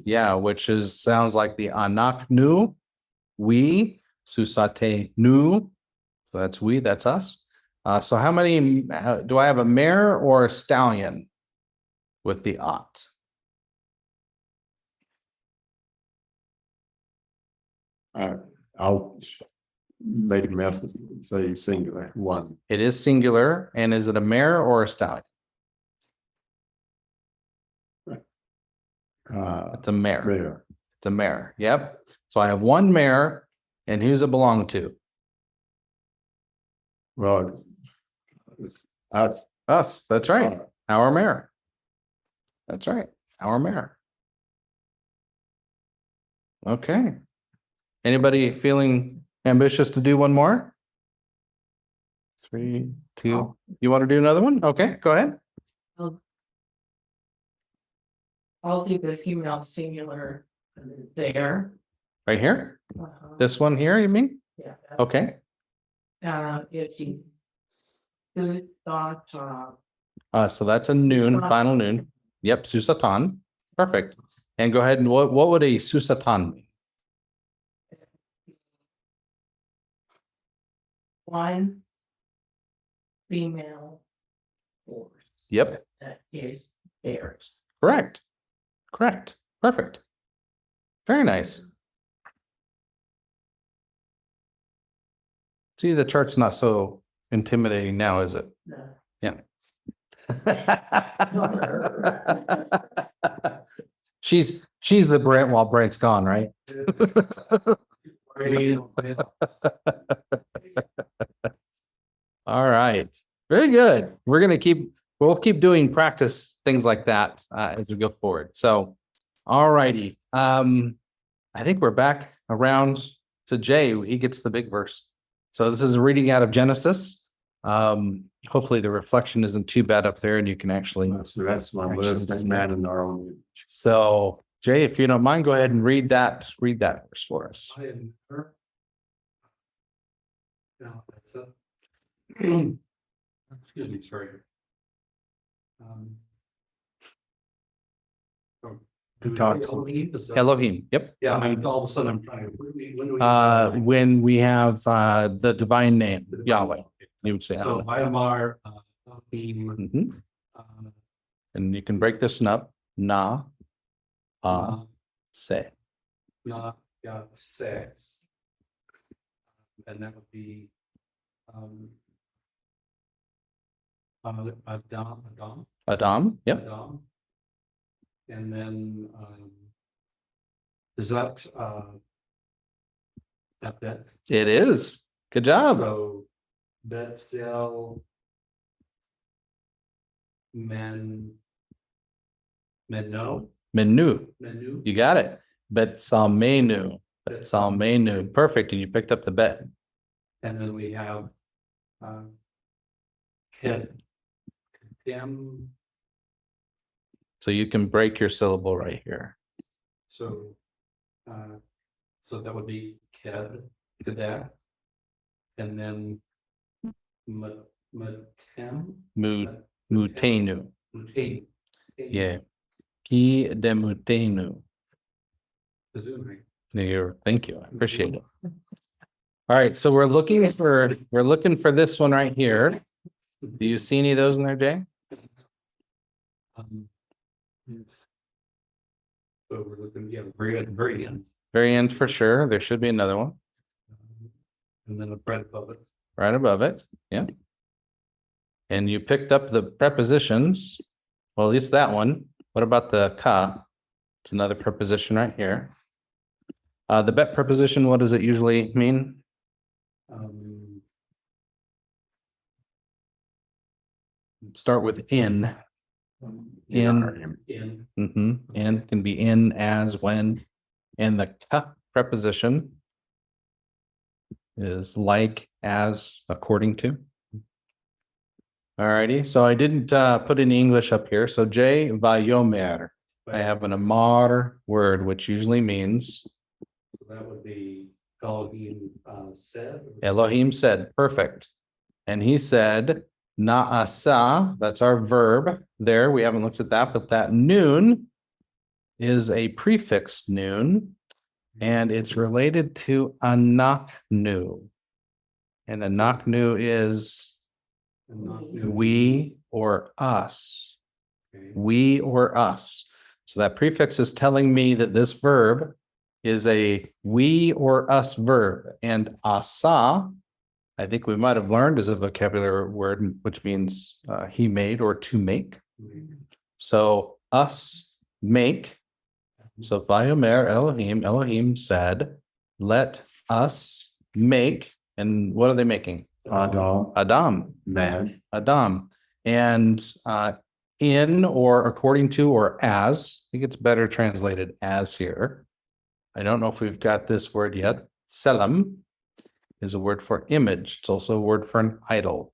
Speaker 1: Yeah, which sounds like the anaknu, we, susatenu. So that's we, that's us. So how many, do I have a mare or a stallion with the ot?
Speaker 3: I'll make a message, say singular, one.
Speaker 1: It is singular, and is it a mare or a stallion? It's a mare.
Speaker 3: There.
Speaker 1: It's a mare. Yep. So I have one mare, and who's it belong to?
Speaker 3: Well, that's
Speaker 1: Us. That's right. Our mare. That's right. Our mare. Okay. Anybody feeling ambitious to do one more? 3, 2. You want to do another one? Okay, go ahead.
Speaker 4: I'll do the female singular there.
Speaker 1: Right here.
Speaker 4: Uh-huh.
Speaker 1: This one here, you mean?
Speaker 4: Yeah.
Speaker 1: Okay.
Speaker 4: If you. Who thought,
Speaker 1: So that's a noon, final noon. Yep, susatan. Perfect. And go ahead and what would a susatan mean?
Speaker 4: one female horse
Speaker 1: Yep,
Speaker 4: that is theirs.
Speaker 1: correct. Correct. Perfect. Very nice. See, the chart's not so intimidating now, is it?
Speaker 4: No.
Speaker 1: Yeah. She's the Brent while Brent's gone, right? All right. Very good. We'll keep doing practice things like that as we go forward. So, all righty. I think we're back around to Jay. He gets the big verse. So this is a reading out of Genesis. Hopefully the reflection isn't too bad up there and you can actually.
Speaker 3: So that's my list, man in our own.
Speaker 1: So Jay, if you don't mind, go ahead and read that verse for us.
Speaker 5: No, that's excuse me, sorry.
Speaker 3: To talk.
Speaker 1: Elohim. Yep.
Speaker 5: Yeah, I mean, all of a sudden I'm trying to. When do we?
Speaker 1: When we have the divine name, Yahweh, you would say.
Speaker 5: So Bayamar, Elohim,
Speaker 1: Mhm. And you can break this one up. Na, se.
Speaker 5: Na, yeah, 6. And that would be Adam.
Speaker 1: Adam. Yep.
Speaker 5: Adam. And then is that that's
Speaker 1: It is. Good job.
Speaker 5: so Betzel Menu.
Speaker 1: Menu.
Speaker 5: Menu.
Speaker 1: You got it. Betsalmenu. Betsalmenu. Perfect. And you picked up the bet.
Speaker 5: And then we have Kedem.
Speaker 1: So you can break your syllable right here.
Speaker 5: So so that would be Kedem. And then Matem.
Speaker 1: Mutenu.
Speaker 5: Mutenu.
Speaker 1: Yeah. Ki demutenu. Thank you. I appreciate it. All right. So we're looking for this one right here. Do you see any of those in there, Jay?
Speaker 5: Yes. So we're looking, yeah, very end.
Speaker 1: Very end for sure. There should be another one
Speaker 5: And then a bread above it.
Speaker 1: right above it. Yeah. And you picked up the prepositions. Well, at least that one. What about the ka? It's another preposition right here. The bet preposition, what does it usually mean? Start with in. In. In can be in, as, when. And the ka preposition is like, as, according to. All righty. So I didn't put any English up here. So J vayomer. I have an amar word, which usually means
Speaker 5: That would be Elohim said.
Speaker 1: Elohim said, perfect. And he said, Naasa, that's our verb there. We haven't looked at that, but that noon is a prefix noon, and it's related to anaknu. And anaknu is
Speaker 5: And not new.
Speaker 1: We or us.
Speaker 5: Okay.
Speaker 1: We or us. So that prefix is telling me that this verb is a we or us verb. And asa, I think we might have learned, is a vocabulary word which means he made or to make. So us make. So Vayomer Elohim, Elohim said, let us make. And what are they making?
Speaker 3: Adam,
Speaker 1: Adam.
Speaker 3: man,
Speaker 1: Adam. And in or according to or as, I think it's better translated as here. I don't know if we've got this word yet. Selam is a word for image. It's also a word for an idol.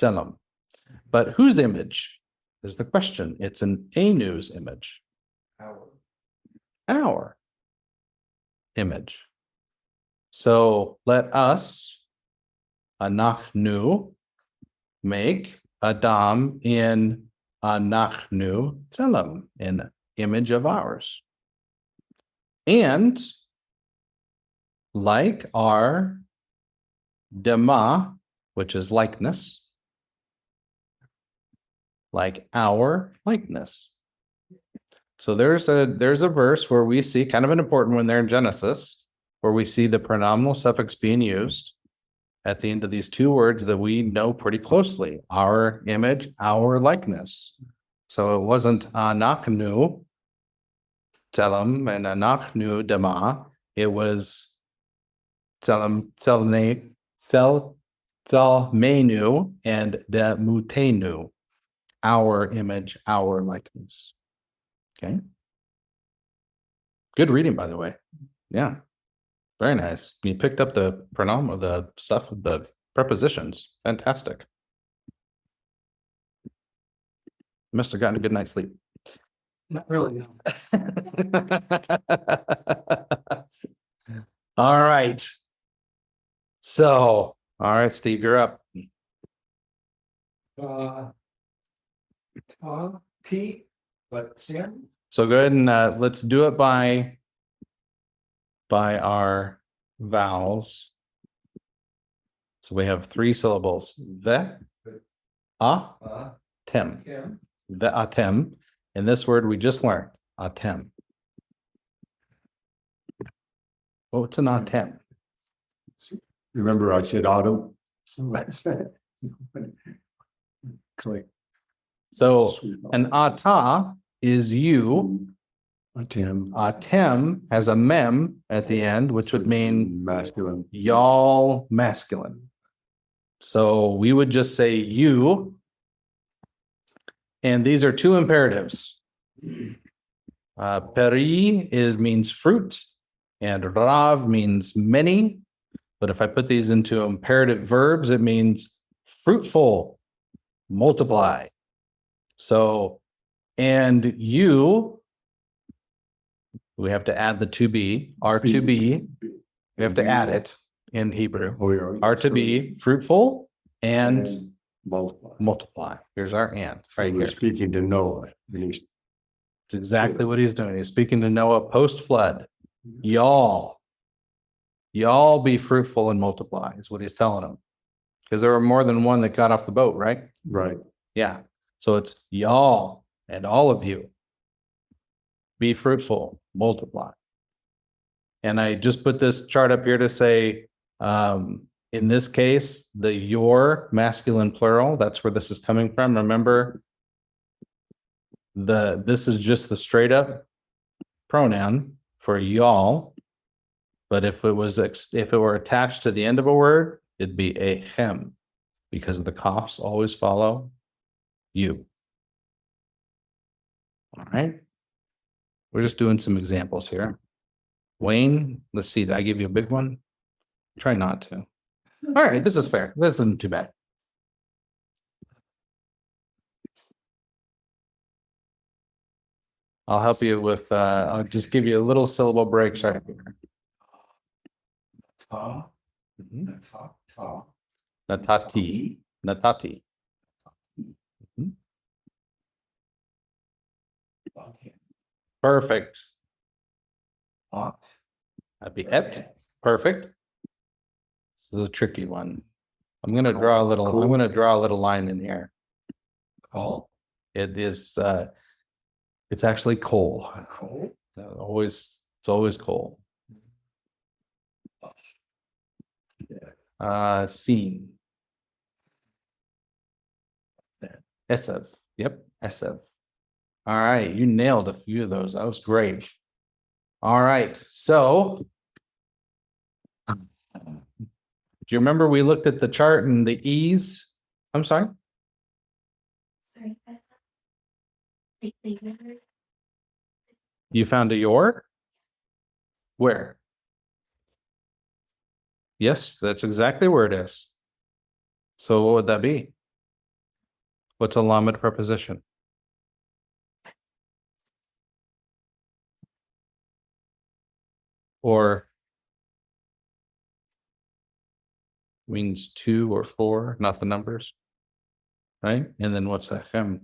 Speaker 1: Selam. But whose image is the question? It's an Anu's image. Our image. So let us, anachnu, make Adam in anachnu tzelem, in image of ours. And like our dema, which is likeness, like our likeness. So there's a verse where we see kind of an important one there in Genesis, where we see the pronominal suffix being used at the end of these two words that we know pretty closely, our image, our likeness. So it wasn't anachnu telem and anachnu dema. It was telem menu and demutenu, our image, our likeness. Okay. Good reading, by the way. Yeah. Very nice. You picked up the pronoun or the stuff, the prepositions. Fantastic. Must have gotten a good night's sleep.
Speaker 5: Not really, no.
Speaker 1: All right. So, all right, Steve, you're up.
Speaker 2: T, but Sam,
Speaker 1: So go ahead and let's do it by our vowels. So we have 3 syllables. The, tem.
Speaker 2: Kim,
Speaker 1: The atem. And this word we just learned, atem. What's an atem?
Speaker 3: remember I said autumn? So that's that. Click.
Speaker 1: So an ata is you.
Speaker 3: Tim.
Speaker 1: Atem has a mem at the end, which would mean
Speaker 3: Masculine.
Speaker 1: y'all masculine. So we would just say you. And these are 2 imperatives. Peri means fruit, and rav means many. But if I put these into imperative verbs, it means fruitful, multiply. So, and you, we have to add the to be, are to be, we have to add it in Hebrew,
Speaker 3: Oh, yeah.
Speaker 1: are to be fruitful and
Speaker 3: multiply.
Speaker 1: multiply. Here's our and right
Speaker 3: We're
Speaker 1: here.
Speaker 3: speaking to Noah. And he's
Speaker 1: It's exactly what he's doing. He's speaking to Noah post flood. Y'all be fruitful and multiply is what he's telling them. Because there were more than one that got off the boat, right?
Speaker 3: right.
Speaker 1: Yeah. So it's y'all and all of you. Be fruitful, multiply. And I just put this chart up here to say, in this case, the your masculine plural, that's where this is coming from. Remember, this is just the straight up pronoun for y'all. But if it were attached to the end of a word, it'd be a hem, because the coughs always follow you. All right. We're just doing some examples here. Wayne, let's see, did I give you a big one? Try not to. All right, this is fair. This isn't too bad. I'll help you with, I'll just give you a little syllable break. Sorry.
Speaker 2: ta,
Speaker 1: Mhm.
Speaker 2: ta,
Speaker 1: Natati, natati. Perfect. That'd be et. Perfect. This is a tricky one. I'm gonna draw a little, I'm gonna draw a little line in here.
Speaker 2: Call.
Speaker 1: It is, it's actually coal.
Speaker 2: Coal.
Speaker 1: It's always coal. Scene. Esev. Yep, Esev. All right, you nailed a few of those. That was great. All right, so do you remember we looked at the chart and the E's? I'm sorry?
Speaker 6: Sorry. They
Speaker 1: You found a your? Where? Yes, that's exactly where it is. So what would that be? What's a lamed preposition? Or means 2 or 4, not the numbers. Right? And then what's that? It's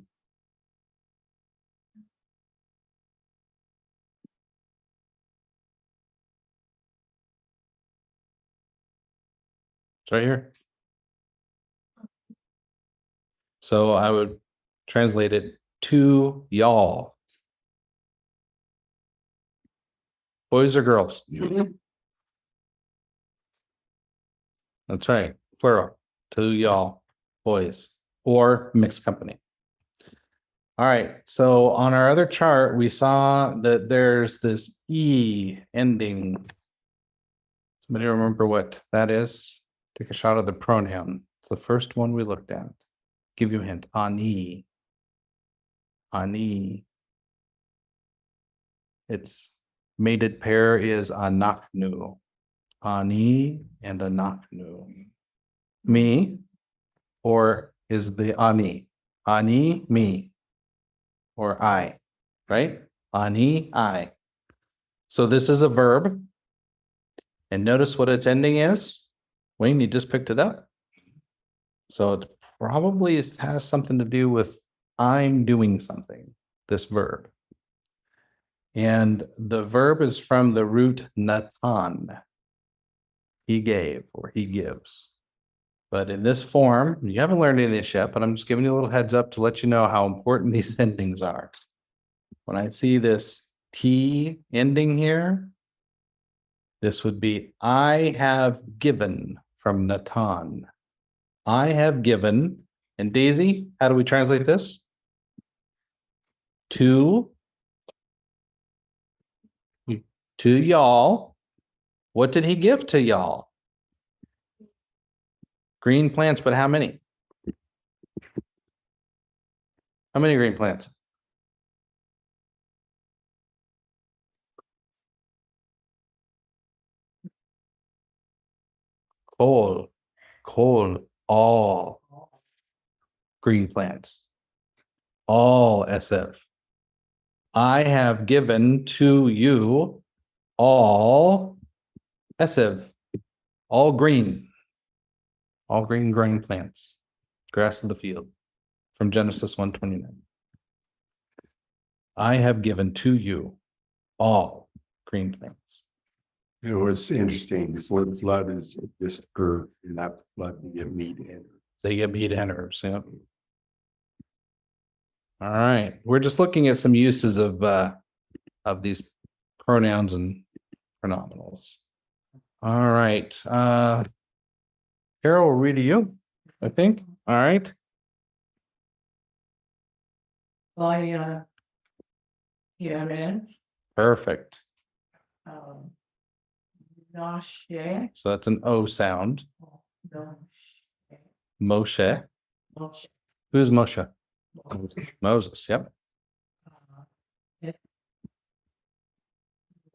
Speaker 1: right here. So I would translate it to y'all. Boys or girls? That's right, plural, to y'all, boys, or mixed company. All right, so on our other chart, we saw that there's this E ending. Somebody remember what that is? Take a shot of the pronoun. It's the first one we looked at. Give you a hint, ani. Ani. Its mated pair is anaknu. Ani and anaknu. Me, or is the ani? Ani, me, or I, right? Ani, I. So this is a verb. And notice what its ending is. Wayne, you just picked it up. So it probably has something to do with I'm doing something, this verb. And the verb is from the root natan. He gave or he gives. But in this form, you haven't learned any of this yet, but I'm just giving you a little heads up to let you know how important these endings are. When I see this T ending here, this would be I have given from Natan. I have given. And Daisy, how do we translate this? To y'all. What did he give to y'all? Green plants, but how many? How many green plants? Coal, all green plants, all SF. I have given to you all SF, all green growing plants, grass of the field, from Genesis 1:29. I have given to you all green plants.
Speaker 3: You know, it's interesting, before the flood is this curve, and after the flood, you get meat in.
Speaker 1: They get meat and herbs, yeah. All right, we're just looking at some uses of these pronouns and pronominals. All right, Carol, we'll read to you, I think. All right.
Speaker 4: Yeah,
Speaker 1: Perfect.
Speaker 4: Noche.
Speaker 1: So that's an O sound. Moshe. Who's Moshe? Moses. Yep.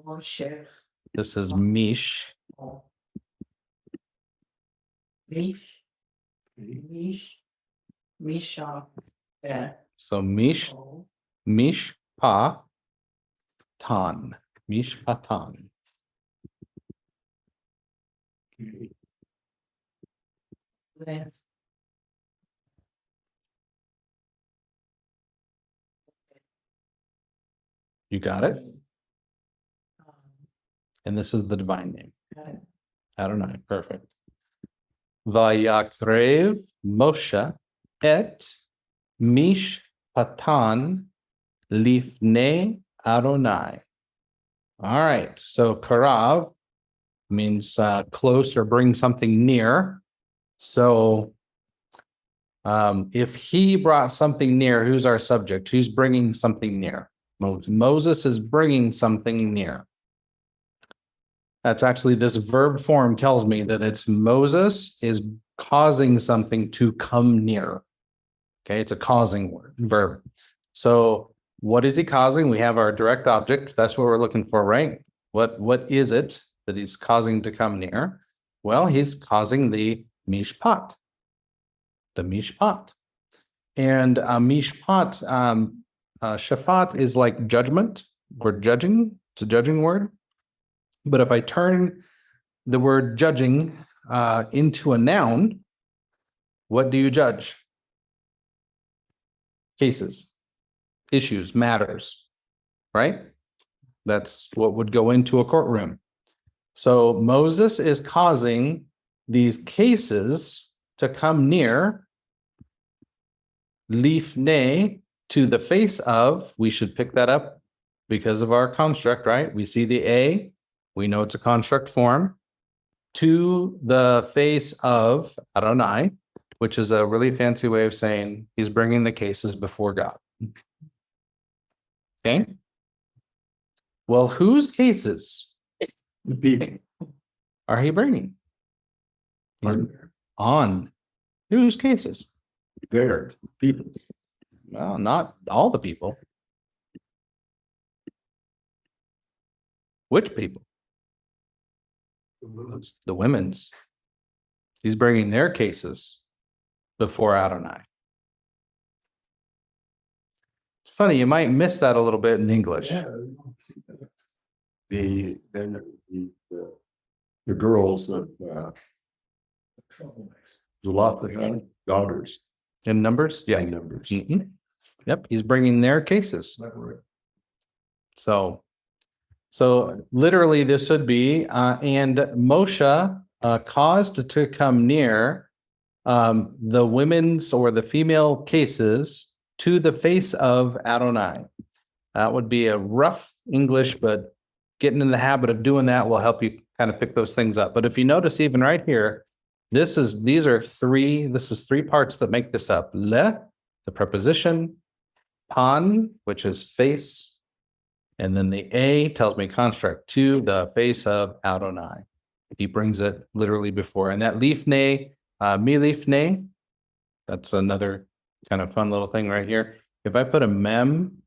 Speaker 4: Moshe.
Speaker 1: This is Mish.
Speaker 4: Misha. Yeah.
Speaker 1: So Mish pa tan. Mish patan.
Speaker 4: Then.
Speaker 1: You got it? And this is the divine name. Adonai. Perfect. Vayakrev Moshe et mishpatan lifnei Adonai. All right, so karav means close or bring something near. So if he brought something near, who's our subject? Who's bringing something near? Moses is bringing something near. That's actually, this verb form tells me that it's Moses is causing something to come near. Okay, it's a causing verb. So what is he causing? We have our direct object. That's what we're looking for, right? What is it that he's causing to come near? Well, he's causing the mishpat. The mishpat. And mishpat, shafat is like judgment or judging. It's a judging word. But if I turn the word judging into a noun, what do you judge? Cases, issues, matters, right? That's what would go into a courtroom. So Moses is causing these cases to come near lifnei, to the face of. We should pick that up because of our construct, right? We see the A, we know it's a construct form, to the face of Adonai, which is a really fancy way of saying he's bringing the cases before God. Okay. Well, whose cases
Speaker 3: The people.
Speaker 1: are he bringing? He's on whose cases?
Speaker 3: There, people.
Speaker 1: Well, not all the people. Which people? The women's. He's bringing their cases before Adonai. It's funny, you might miss that a little bit in English.
Speaker 3: The girls of Zelophehad, daughters
Speaker 1: In Numbers? Yeah.
Speaker 3: and numbers.
Speaker 1: Mhm. Yep, he's bringing their cases. So literally this would be, and Moshe caused to come near the women's or the female cases to the face of Adonai. That would be a rough English, but getting in the habit of doing that will help you kind of pick those things up. But if you notice, even right here, this is three parts that make this up. Le, the preposition, pan, which is face, and then the A tells me construct, to the face of Adonai. He brings it literally before. And that lifnei, milifnei, that's another kind of fun little thing right here. If I put a mem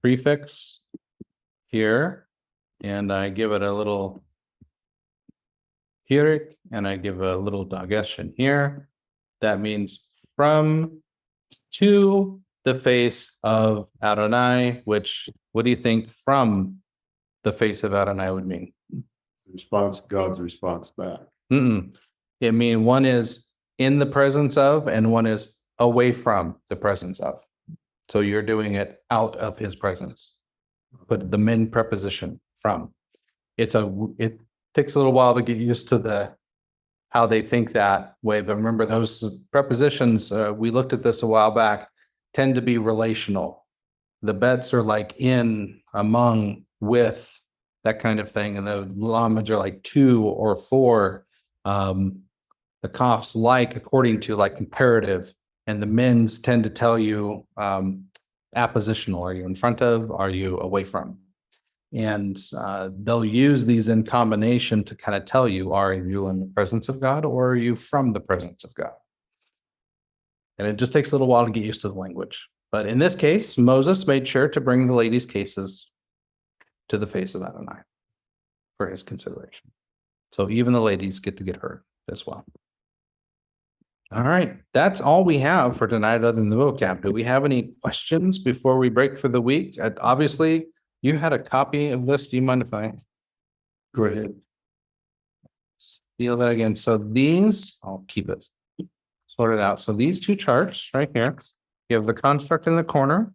Speaker 1: prefix here, and I give it a little hirik, and I give a little dagesh here, that means from to the face of Adonai, which, what do you think from the face of Adonai would mean?
Speaker 3: Response, God's response back.
Speaker 1: It means one is in the presence of, and one is away from the presence of. So you're doing it out of his presence. But the min preposition from. It takes a little while to get used to how they think that way. But remember, those prepositions, we looked at this a while back, tend to be relational. The bets are like in, among, with, that kind of thing. And the lamage are like to or for. The kafs like, according to, like comparative. And the mins tend to tell you appositional. Are you in front of? Are you away from? And they'll use these in combination to kind of tell you, are you in the presence of God or are you from the presence of God? And it just takes a little while to get used to the language. But in this case, Moses made sure to bring the ladies' cases to the face of Adonai for his consideration. So even the ladies get to get heard as well. All right, that's all we have for tonight other than the vocab. Do we have any questions before we break for the week? Obviously, you had a copy of this. Do you mind if I go ahead? Steal that again. So these, I'll keep it sorted out. So these two charts right here, you have the construct in the corner,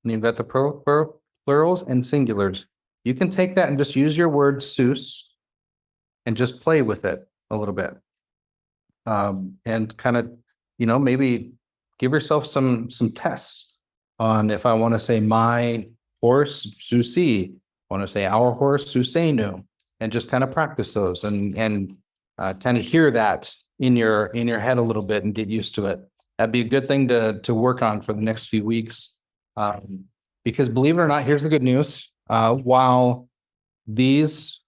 Speaker 1: and you've got the plurals and singulars. You can take that and just use your word sus and just play with it. a little bit. And kind of, maybe give yourself some tests on if I want to say my horse, Susi, want to say our horse, Susenu, and just kind of practice those and kind of hear that in your head a little bit and get used to it. That'd be a good thing to work on for the next few weeks. Because believe it or not, here's the good news. While these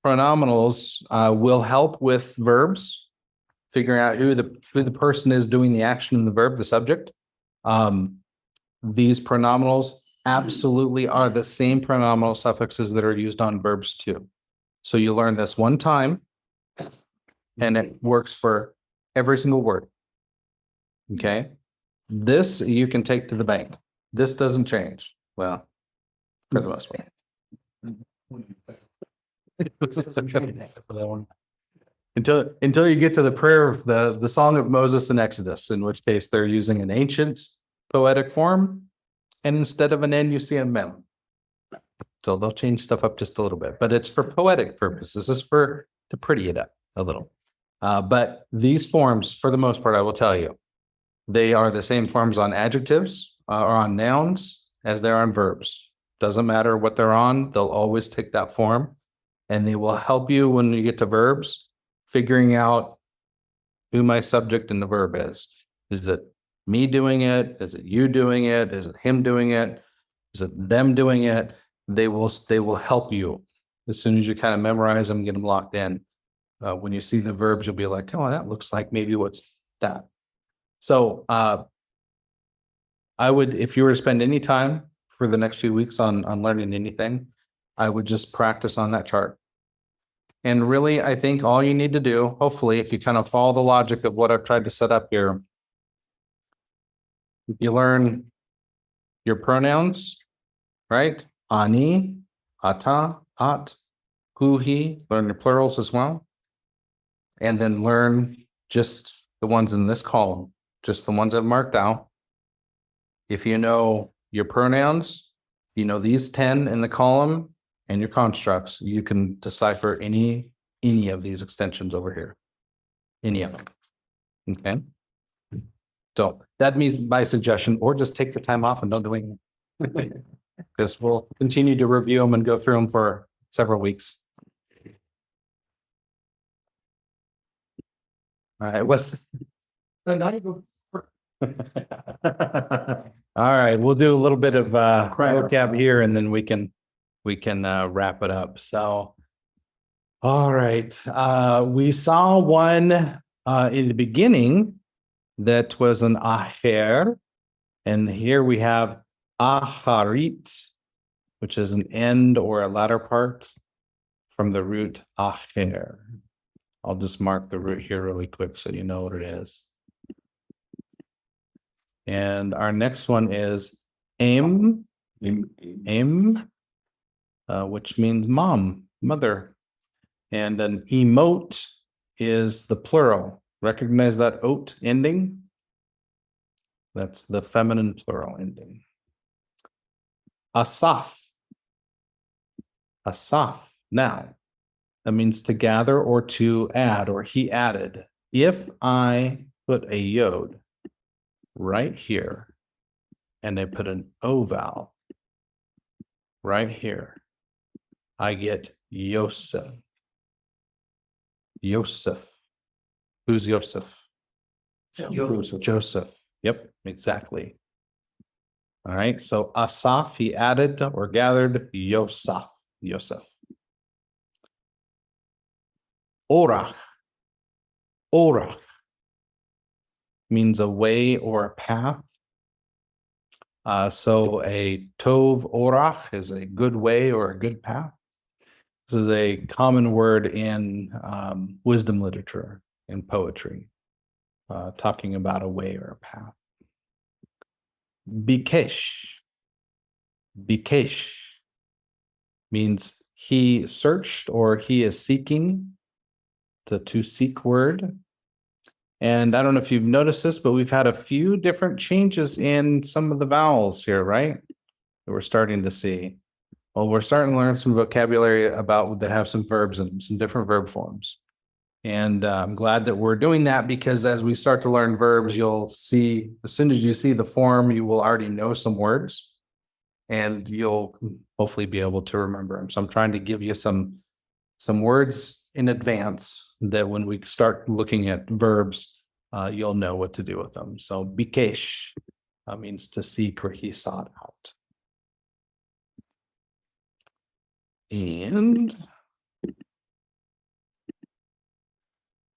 Speaker 1: pronominals will help with verbs, figuring out who the person is doing the action in the verb, the subject. These pronominals absolutely are the same pronominal suffixes that are used on verbs too. So you learn this one time and it works for every single word. Okay. This you can take to the bank. This doesn't change. Well, for the most part. Until you get to the prayer of the Song of Moses in Exodus, in which case they're using an ancient poetic form, and instead of an N, you see a mem. So they'll change stuff up just a little bit, but it's for poetic purposes. This is to pretty it up a little. But these forms, for the most part, I will tell you, they are the same forms on adjectives or on nouns as they're on verbs. Doesn't matter what they're on, they'll always take that form, and they will help you when you get to verbs, figuring out who my subject and the verb is. Is it me doing it? Is it you doing it? Is it him doing it? Is it them doing it? They will help you as soon as you kind of memorize them, get them locked in. When you see the verbs, you'll be like, oh, that looks like maybe what's that. So I would, if you were to spend any time for the next few weeks on learning anything, I would just practice on that chart. And really, I think all you need to do, hopefully, if you kind of follow the logic of what I've tried to set up here, you learn your pronouns, right? Ani, ata, at, kuhi, learn your plurals as well. And then learn just the ones in this column, just the ones I've marked out. If you know your pronouns, you know these 10 in the column and your constructs, you can decipher any of these extensions over here. Any of them. Okay. So that means my suggestion, or just take the time off and don't do anything. Because we'll continue to review them and go through them for several weeks. All right, all right, we'll do a little bit of vocab here and then we can wrap it up. So, all right, we saw one in the beginning that was an acher, and here we have acharit, which is an end or a latter part from the root acher. I'll just mark the root here really quick so you know what it is. And our next one is which means mom, mother. And an emote is the plural. Recognize that oat ending? That's the feminine plural ending. Asaf. Asaf. Now, that means to gather or to add, or he added. If I put a yod right here, and I put an O vowel right here, I get Yosef. Yosef. Who's Yosef? Joseph. Yep, exactly. All right, so Asaf, he added or gathered Yosef. Yosef. Orach. Orach means a way or a path. So a tov orach is a good way or a good path. This is a common word in wisdom literature and poetry, talking about a way or a path. Bikesh. Bikesh means he searched or he is seeking. It's a to seek word. And I don't know if you've noticed this, but we've had a few different changes in some of the vowels here, right? That we're starting to see. Well, we're starting to learn some vocabulary about that have some verbs and some different verb forms. And I'm glad that we're doing that because as we start to learn verbs, you'll see, as soon as you see the form, you will already know some words and you'll hopefully be able to remember them. So I'm trying to give you some words in advance that when we start looking at verbs, you'll know what to do with them. So bikesh means to seek or he sought out. And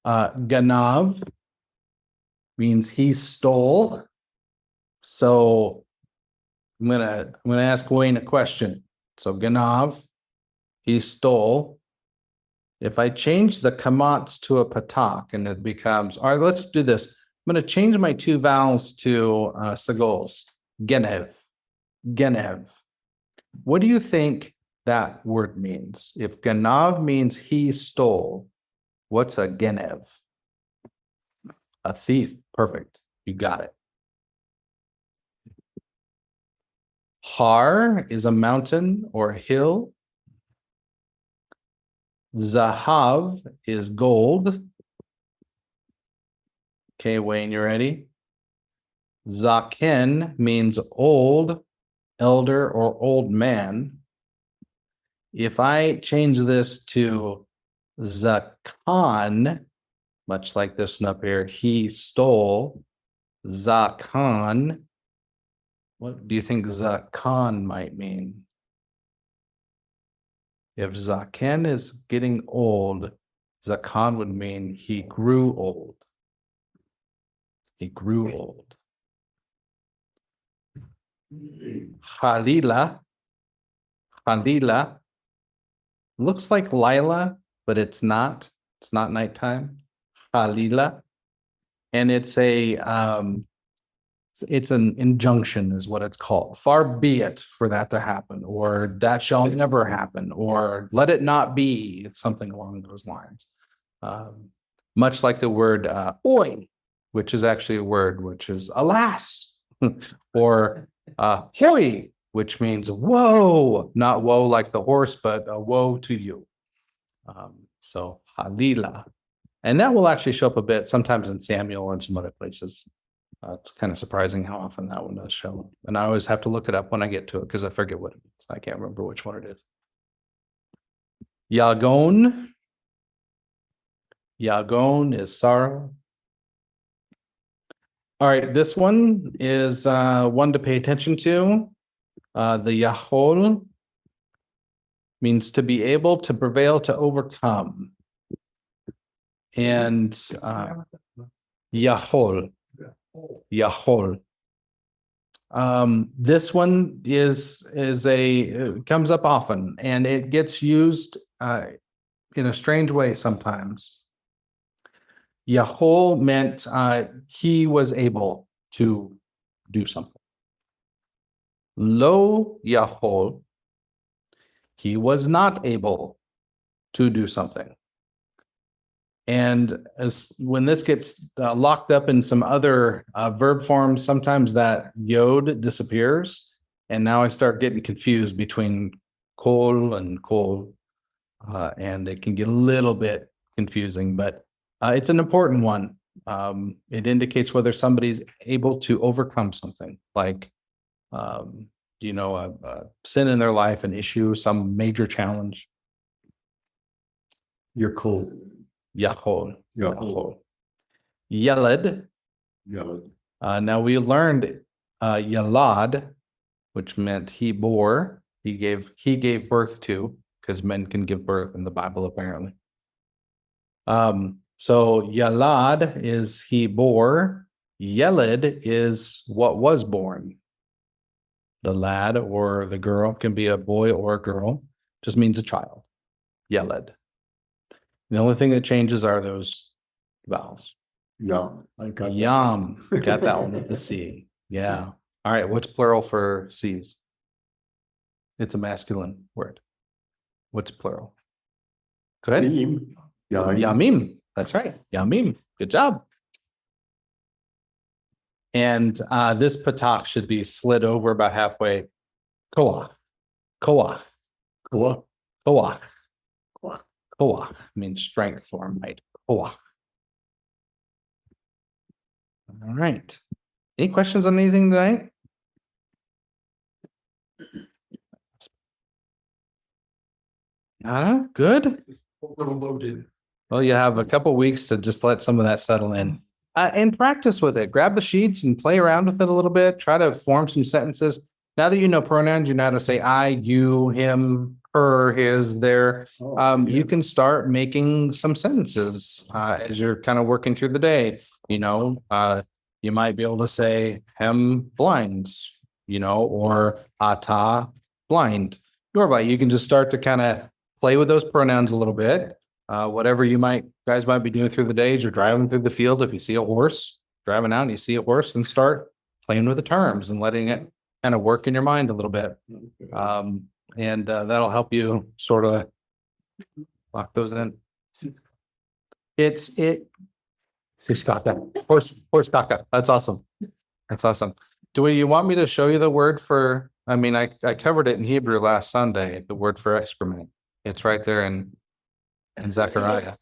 Speaker 1: ganav means he stole. So I'm gonna ask Wayne a question. So ganav, he stole. If I change the kamats to a patak and it becomes, all right, let's do this. I'm gonna change my two vowels to sagols. Genev, genev. What do you think that word means? If ganav means he stole, what's a genev? A thief. Perfect. You got it. Har is a mountain or a hill. Zahav is gold. Okay, Wayne, you ready? Zaken means old, elder, or old man. If I change this to Zakan, much like this one up here, he stole. Zakan. What do you think Zakan might mean? If Zaken is getting old, Zakan would mean he grew old. He grew old. Khalila. Khalila. Looks like Lila, but it's not. It's not nighttime. Khalila. And it's an injunction is what it's called. Far be it for that to happen, or that shall never happen, or let it not be. It's something along those lines. Much like the word oi, which is actually a word which is alas, or hoi, which means whoa, not woe like the horse, but woe to you. So halila. And that will actually show up a bit sometimes in Samuel and some other places. It's kind of surprising how often that one does show. And I always have to look it up when I get to it because I forget what it is. I can't remember which one it is. Yagon. Yagon is sorrow. All right, this one is one to pay attention to. The Yahol means to be able to prevail, to overcome. And Yahol. Yahol. This one comes up often and it gets used in a strange way sometimes. Yahol meant he was able to do something. Lo Yahol, he was not able to do something. And when this gets locked up in some other verb forms, sometimes that yod disappears. And now I start getting confused between kol and kol. And it can get a little bit confusing, but it's an important one. It indicates whether somebody's able to overcome something like, a sin in their life, an issue, some major challenge.
Speaker 3: You're cool.
Speaker 1: Yahol.
Speaker 3: Yahol.
Speaker 1: Yeled.
Speaker 3: Yeled.
Speaker 1: Now we learned Yalad, which meant he bore, he gave birth to, because men can give birth in the Bible apparently. So Yalad is he bore. Yeled is what was born. The lad or the girl can be a boy or a girl, just means a child. Yeled. The only thing that changes are those vowels.
Speaker 3: Yum. I got that.
Speaker 1: Yum. Got that one with the C. Yeah. All right. What's plural for C's? It's a masculine word. What's plural? Good.
Speaker 3: Yim.
Speaker 1: Yamim. That's right. Yamim. Good job. And this patak should be slid over about halfway. Koach. Koach.
Speaker 3: Cool.
Speaker 1: Koach. Koach means strength or might. All right. Any questions on anything tonight? Nada? Good.
Speaker 2: A little loaded.
Speaker 1: Well, you have a couple weeks to just let some of that settle in. And practice with it. Grab the sheets and play around with it a little bit. Try to form some sentences. Now that you know pronouns, you know how to say I, you, him, her, his, their. You can start making some sentences as you're kind of working through the day. You might be able to say him blinds, or ata blind. You can just start to kind of play with those pronouns a little bit. Whatever guys might be doing through the day as you're driving through the field. If you see a horse driving out and you see a horse, then start playing with the terms and letting it kind of work in your mind a little bit. And that'll help you sort of lock those in. Horse caca. That's awesome. Do you want me to show you the word for, I covered it in Hebrew last Sunday, the word for excrement. It's right there in Zechariah.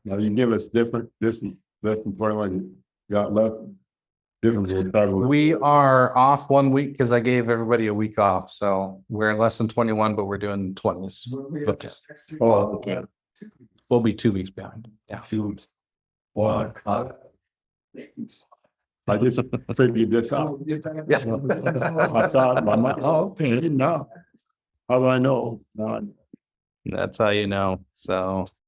Speaker 3: Now you give us this lesson for when you got left.
Speaker 1: We are off 1 week because I gave everybody a week off. So we're in lesson 21, but we're doing 20s. Okay.
Speaker 3: Oh, okay.
Speaker 1: We'll be 2 weeks behind. Yeah.
Speaker 3: Well, I just figured this out.
Speaker 1: Yeah.
Speaker 3: I thought, okay, now, how do I know? Now,
Speaker 1: That's how you know. So